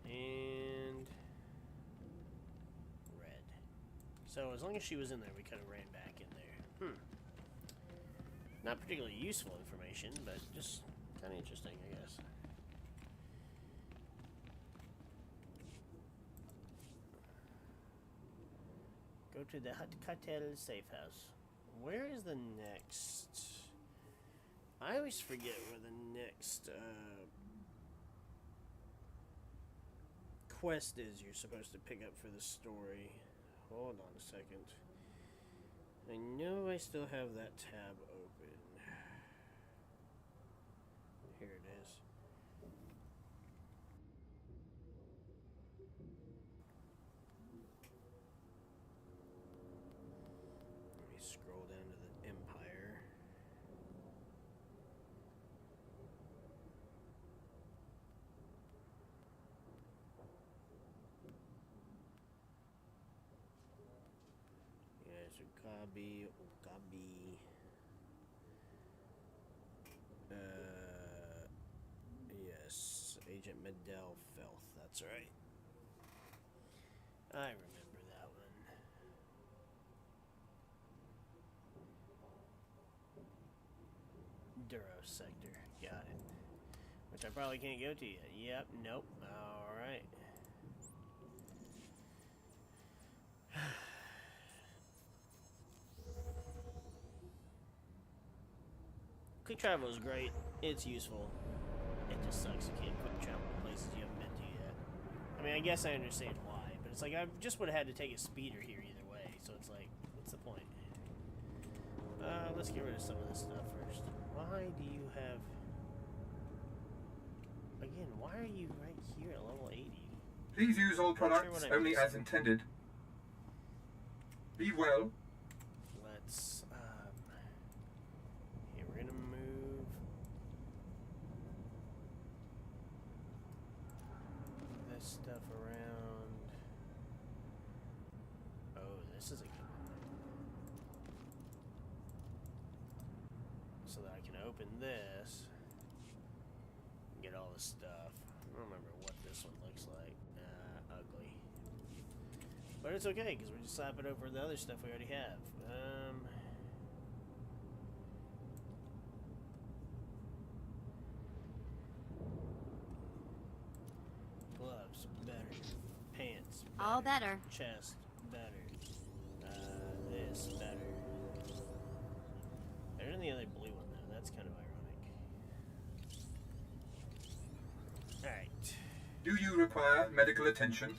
And... So as long as she was in there, we kind of ran back in there. Not particularly useful information, but just kind of interesting, I guess. Go to the Hut Cartel safe house. Where is the next? I always forget where the next quest is you're supposed to pick up for the story. Hold on a second. I know I still have that tab open. Here it is. Let me scroll down to the Empire. Okabe. Yes, Agent Medell Filth. That's right. I remember that one. Duro sector. Got it. Which I probably can't go to yet. Yep. Nope. All right. Quick travel is great. It's useful. It just sucks you can't quick travel to places you haven't been to yet. I mean, I guess I understand why, but it's like I just would have had to take a speeder here either way, so it's like, what's the point? Let's get rid of some of this stuff first. Why do you have... Again, why are you right here at level 80? Please use all products only as intended. Be well. Let's, here, we're gonna move this stuff around. Oh, this is a good one. So that I can open this and get all the stuff. I don't remember what this one looks like. Ugly. But it's okay, because we just slap it over the other stuff we already have. Gloves, better. Pants, better. All better. Chest, better. This, better. There's the other blue one, though. That's kind of ironic. Alright. Do you require medical attention?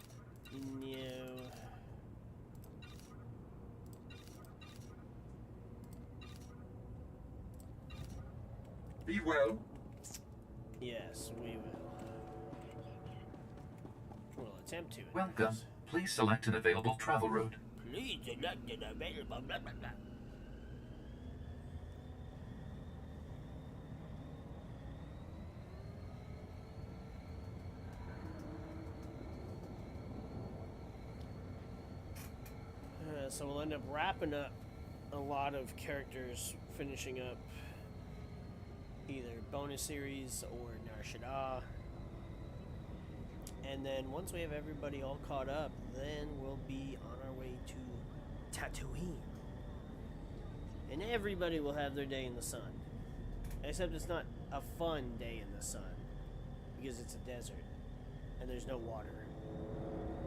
No. Be well. Yes, we will. We'll attempt to. Welcome. Please select an available travel route. Please select an available blah blah blah. So we'll end up wrapping up a lot of characters, finishing up either bonus series or Nar Shaddaa. And then once we have everybody all caught up, then we'll be on our way to Tatooine. And everybody will have their day in the sun. Except it's not a fun day in the sun, because it's a desert, and there's no water,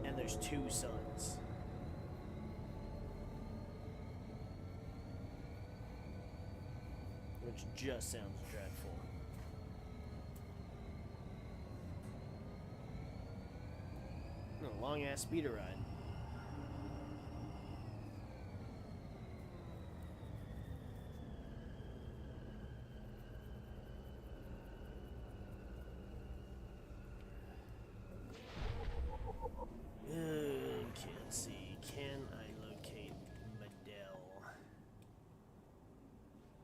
and there's 2 suns. Which just sounds dreadful. A long ass speeder ride. Let's see. Can I locate Medell?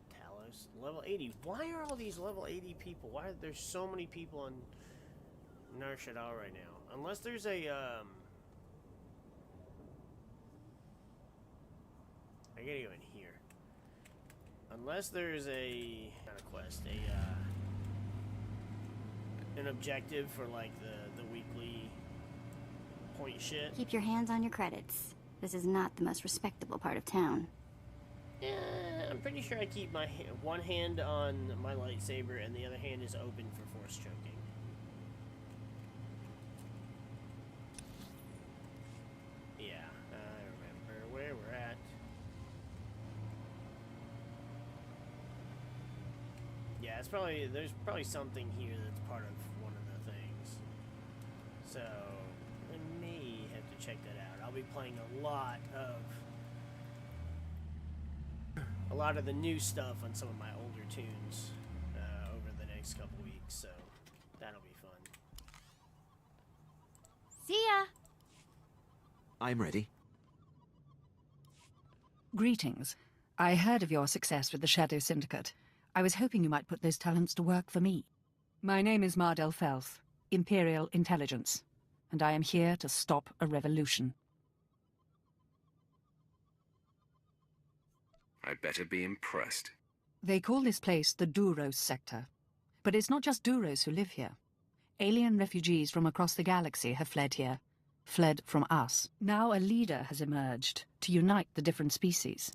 Talos? Level 80. Why are all these level 80 people? Why are there so many people on Nar Shaddaa right now? Unless there's a, I gotta go in here. Unless there's a, not a quest, an objective for, like, the weekly point shit. Keep your hands on your credits. This is not the most respectable part of town. Yeah, I'm pretty sure I keep my one hand on my lightsaber and the other hand is open for force choking. Yeah, I remember where we're at. Yeah, it's probably, there's probably something here that's part of one of the things. So, I may have to check that out. I'll be playing a lot of the new stuff on some of my older tunes over the next couple weeks, so that'll be fun. See ya! I'm ready. Greetings. I heard of your success with the Shadow Syndicate. I was hoping you might put those talents to work for me. My name is Mardel Felth, Imperial Intelligence, and I am here to stop a revolution. I'd better be impressed. They call this place the Duros sector. But it's not just Duros who live here. Alien refugees from across the galaxy have fled here. Fled from us. Now a leader has emerged to unite the different species.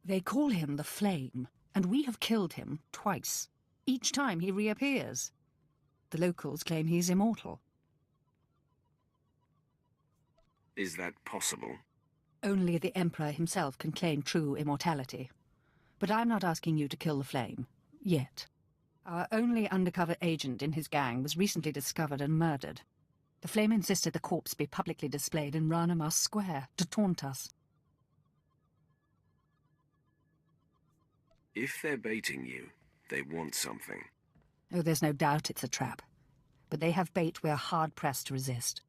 They call him the Flame, and we have killed him twice. Each time he reappears. The locals claim he's immortal. Is that possible? Only the Emperor himself can claim true immortality. But I'm not asking you to kill the Flame. Yet. Our only undercover agent in his gang was recently discovered and murdered. The Flame insisted the corpse be publicly displayed in Ranamas Square to taunt us. If they're baiting you, they want something. Oh, there's no doubt it's a trap. But they have bait we're hard-pressed to resist.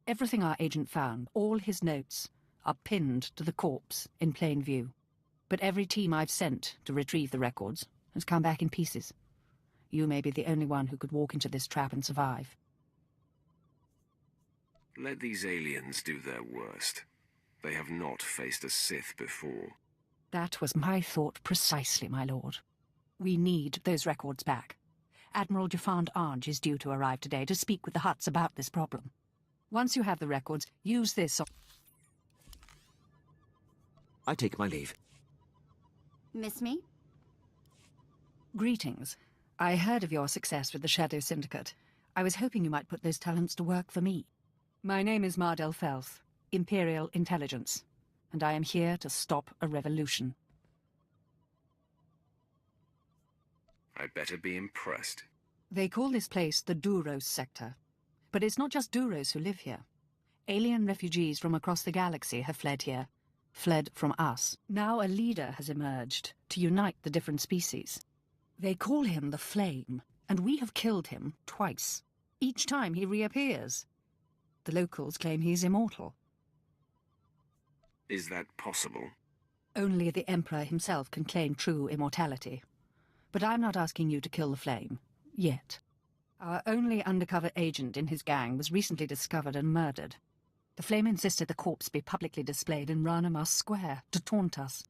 Everything our agent found, all his notes, are pinned to the corpse in plain view. But every team I've sent to retrieve the records has come back in pieces. You may be the only one who could walk into this trap and survive. Let these aliens do their worst. They have not faced a Sith before. That was my thought precisely, my lord. We need those records back. Admiral Jafand Arge is due to arrive today to speak with the Hutts about this problem. Once you have the records, use this on... I take my leave. Miss me? Greetings. I heard of your success with the Shadow Syndicate. I was hoping you might put those talents to work for me. My name is Mardel Felth, Imperial Intelligence, and I am here to stop a revolution. I'd better be impressed. They call this place the Duros sector. But it's not just Duros who live here. Alien refugees from across the galaxy have fled here. Fled from us. Now a leader has emerged to unite the different species. They call him the Flame, and we have killed him twice. Each time he reappears. The locals claim he's immortal. Is that possible? Only the Emperor himself can claim true immortality. But I'm not asking you to kill the Flame. Yet. Our only undercover agent in his gang was recently discovered and murdered. The Flame insisted the corpse be publicly displayed in Ranamas Square to taunt us.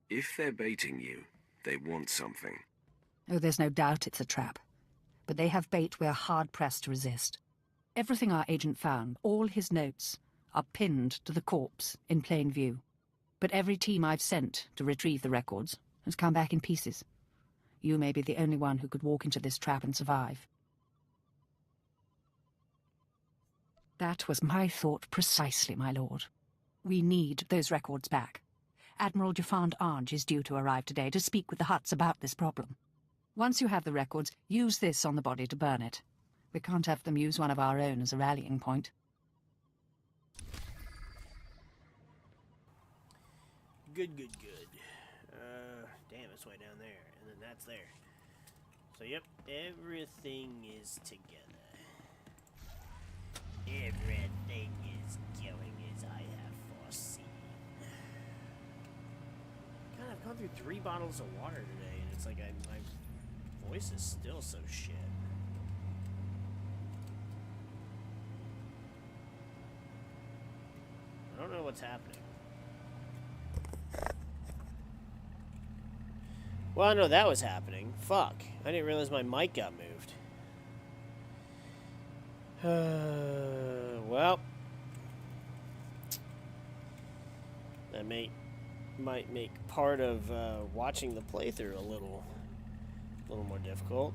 If they're baiting you, they want something. Oh, there's no doubt it's a trap. But they have bait we're hard-pressed to resist. Everything our agent found, all his notes, are pinned to the corpse in plain view. But every team I've sent to retrieve the records has come back in pieces. You may be the only one who could walk into this trap and survive. That was my thought precisely, my lord. We need those records back. Admiral Jafand Arge is due to arrive today to speak with the Hutts about this problem. Once you have the records, use this on the body to burn it. We can't have them use one of our own as a rallying point. Good. Damn, it's way down there. And then that's there. So, yep, everything is together. Everything is going as I have foreseen. God, I've gone through 3 bottles of water today, and it's like my voice is still so shit. I don't know what's happening. Well, I know that was happening. Fuck. I didn't realize my mic got moved. Well. That might make part of watching the playthrough a little more difficult.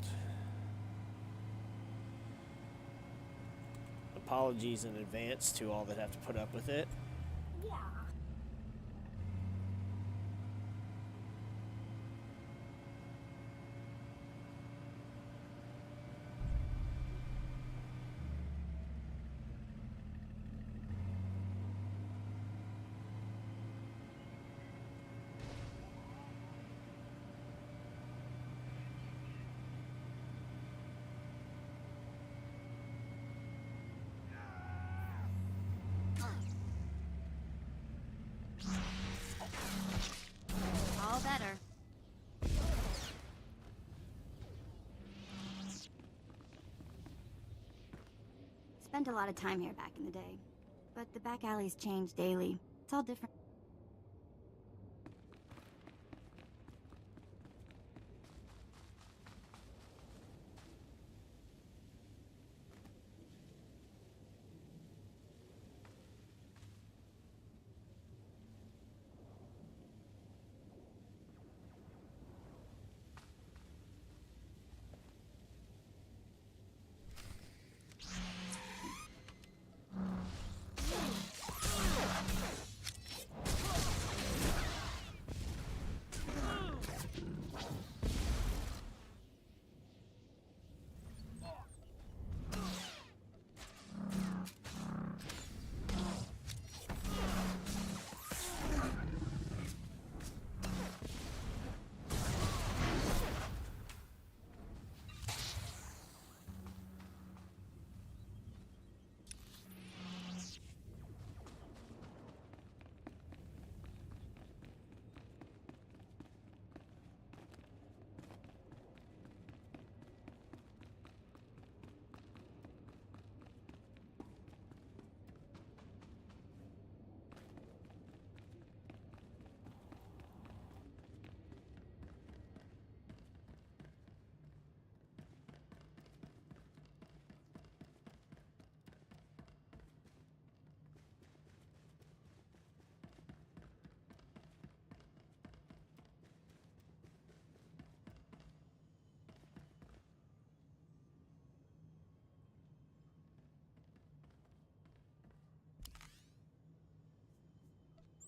Apologies in advance to all that have to put up with it. All better. Spent a lot of time here back in the day, but the back alleys change daily. It's all different.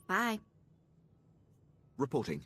Bye. Reporting.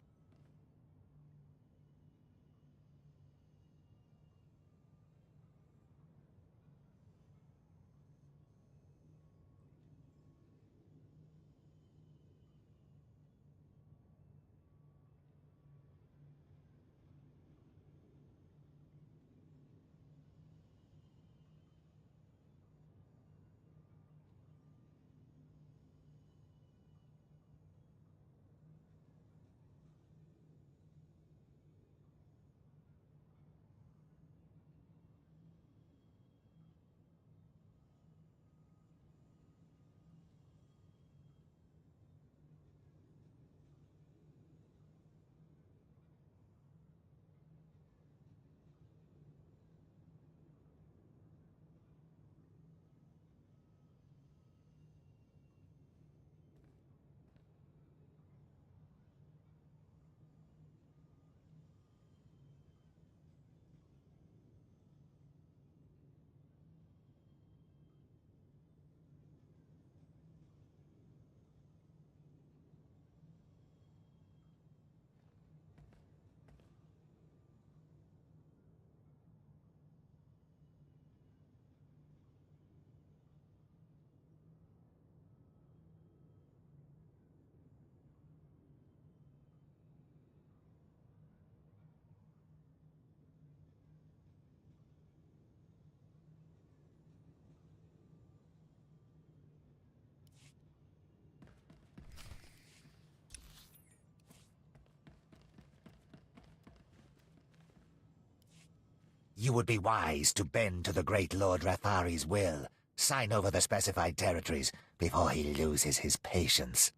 You would be wise to bend to the great Lord Rathari's will. Sign over the specified territories before he loses his patience.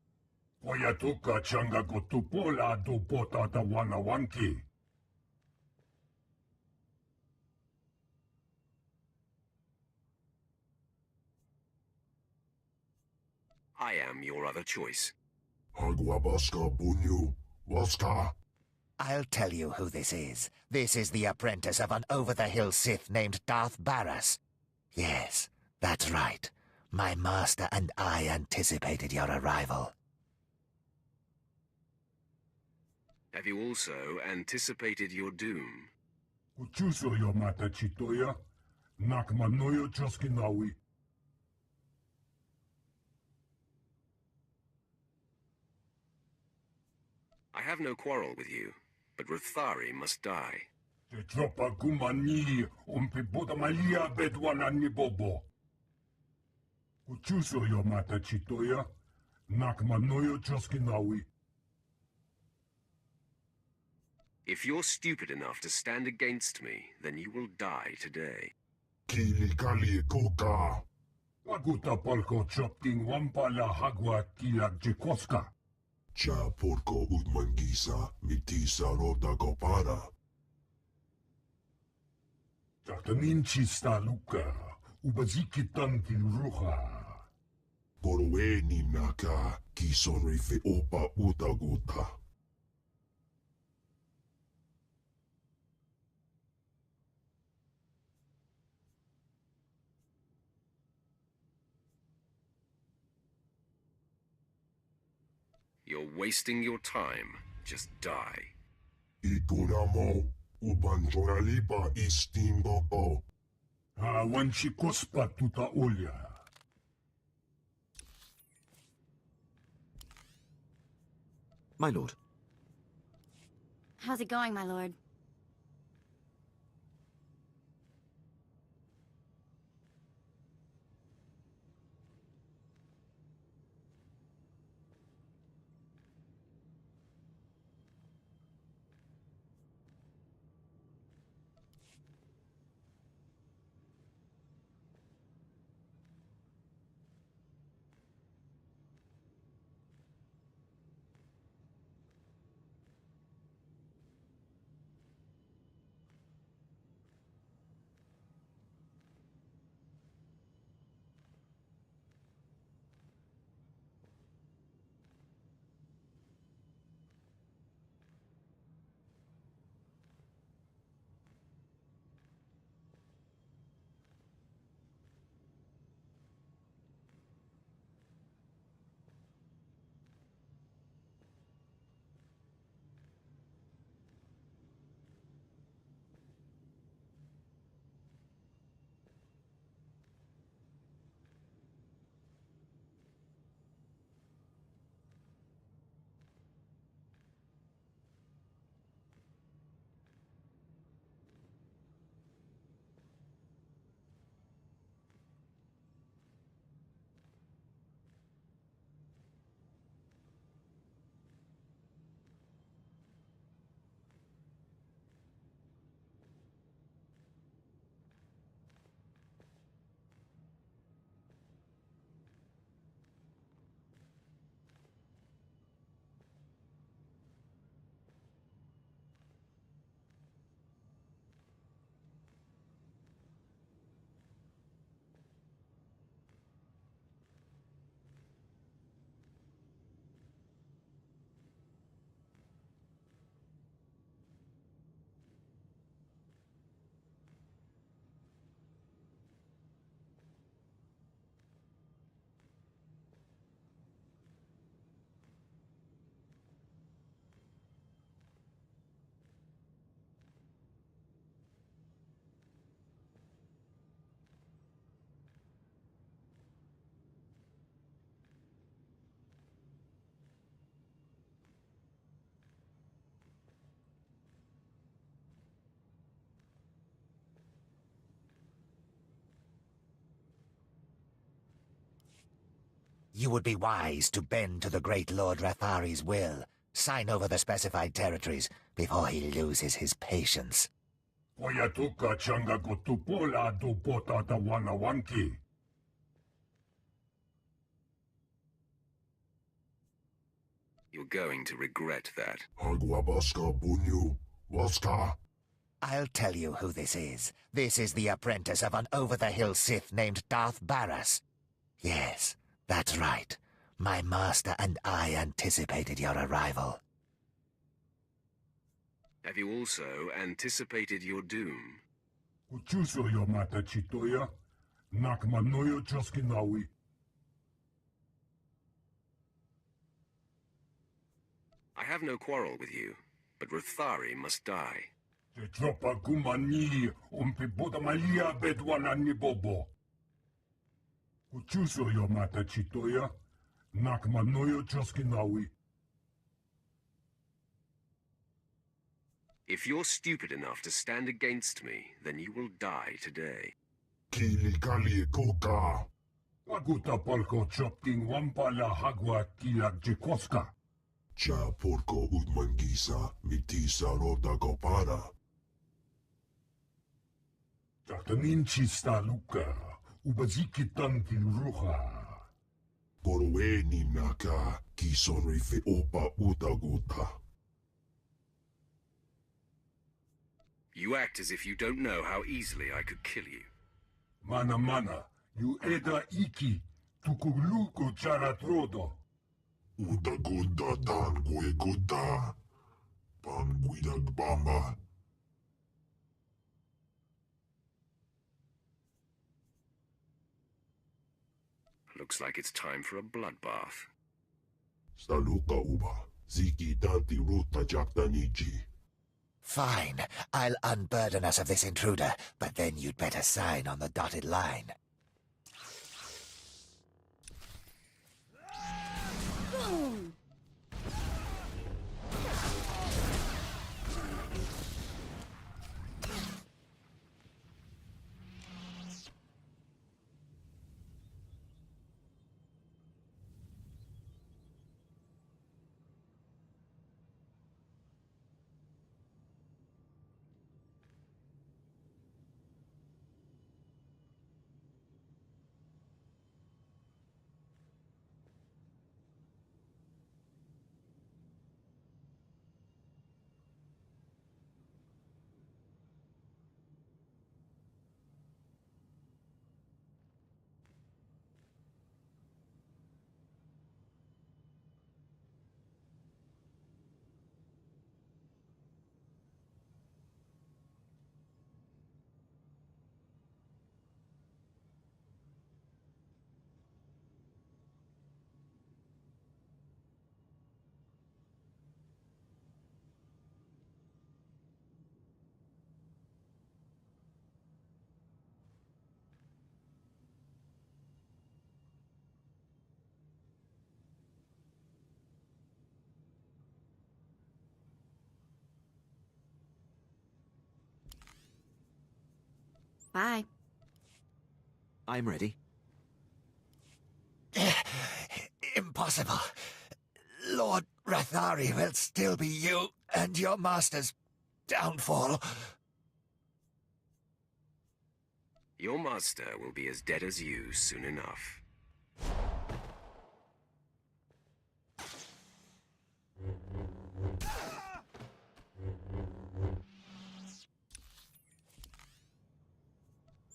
Oyatuka changa gotupola dupota wanki. I am your other choice. Hagwabaska bunyu. Waska. I'll tell you who this is. This is the apprentice of an over-the-hill Sith named Darth Baras. Yes, that's right. My master and I anticipated your arrival. Have you also anticipated your doom? Kuchuso yo mata chitoya. Nakmanoyo choskinawi. I have no quarrel with you, but Rathari must die. Te tropa kumani umpibuda malia bedwana ni bobo. Kuchuso yo mata chitoya. Nakmanoyo choskinawi. If you're stupid enough to stand against me, then you will die today. Kili kali koka. Waguta palko chopting wampala hagwa kilag jekoska. Cha porko udmangisa mitisa roda gopara. Tatanin chista luka. Ubaziki tanti ruha. Porweni naka kisonrife opa utaguta. You're wasting your time. Just die. Ikunamo ubanjoralipa istingoto. Wanchikospa tuta olya. My lord. How's it going, my lord? You would be wise to bend to the great Lord Rathari's will. Sign over the specified territories before he loses his patience. Oyatuka changa kotupola do potata wanawanki. You're going to regret that. Agwabaska bunyu. Waska. I'll tell you who this is. This is the apprentice of an over-the-hill Sith named Darth Baras. Yes, that's right. My master and I anticipated your arrival. Have you also anticipated your doom? Uchuso yo mata chitoya. Nakmanoyo choskinawi. I have no quarrel with you, but Rathari must die. Te tropa kumani umpiboda malia bedwana ni bobo. Uchuso yo mata chitoya. Nakmanoyo choskinawi. If you're stupid enough to stand against me, then you will die today. Kili kali koka. Waguta palko chopting wampala hagwa kilak jekoska. Cha porko udmangisa mitisa roda gopara. Tatanin chista luka. Ubaziki tanti ruha. Goroweni naka kisorife opa utaguta. You act as if you don't know how easily I could kill you. Mana, you eda iki, tukuluko charatrodo. Utaguda dan gueguda, panguidag bamba. Looks like it's time for a bloodbath. Saluka uba, ziki tanti ruta jaktaniji. Fine. I'll unburden us of this intruder, but then you'd better sign on the dotted line. Boom! Bye. I'm ready. Impossible. Lord Rathari will still be you and your master's downfall. Your master will be as dead as you soon enough.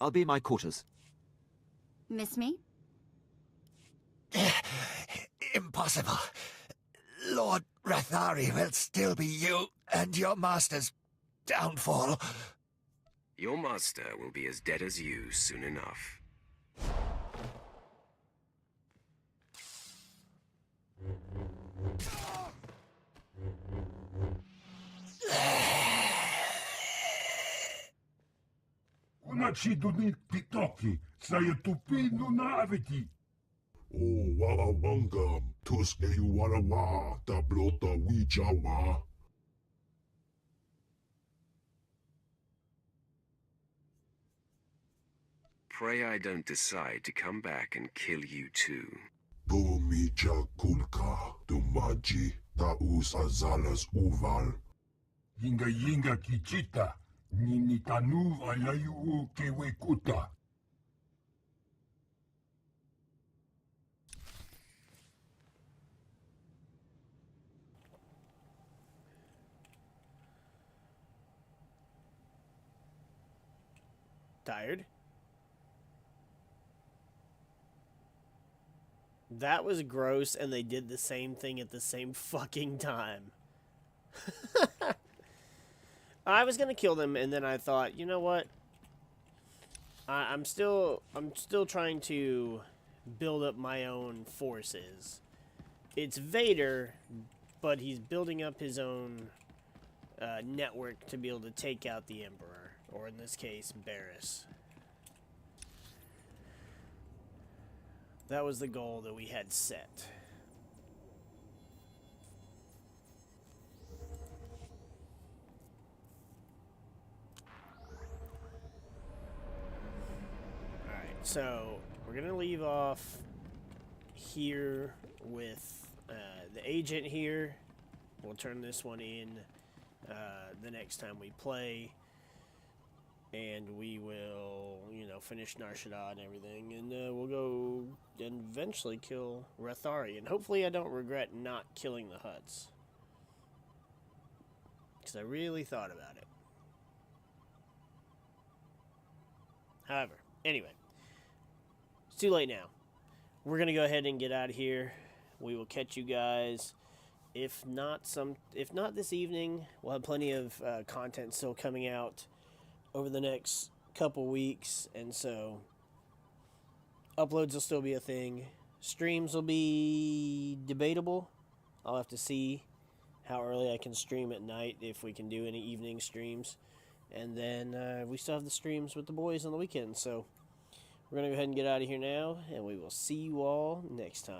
I'll be in my quarters. Miss me? Impossible. Lord Rathari will still be you and your master's downfall. Your master will be as dead as you soon enough. Unachidunit pitoki, sayatupinu na aviti. O wawawangam, tuske warawa, tablota wijawa. Pray I don't decide to come back and kill you too. Pomija kulka, tumaji, taus azalas uval. Yinga kichita, nini tanu alayu kewekuta. Tired? That was gross, and they did the same thing at the same fucking time. I was gonna kill them, and then I thought, you know what? I'm still trying to build up my own forces. It's Vader, but he's building up his own network to be able to take out the Emperor, or in this case, Barriss. That was the goal that we had set. Alright, so we're going to leave off here with the agent here. We'll turn this one in the next time we play. And we will, you know, finish Nar Shaddaa and everything. And we'll go and eventually kill Rathari. And hopefully I don't regret not killing the Hutts. Because I really thought about it. However, anyway. It's too late now. We're going to go ahead and get out of here. We will catch you guys. If not this evening, we'll have plenty of content still coming out over the next couple weeks, and so uploads will still be a thing. Streams will be debatable. I'll have to see how early I can stream at night, if we can do any evening streams. And then we still have the streams with the boys on the weekend, so we're going to go ahead and get out of here now, and we will see you all next time.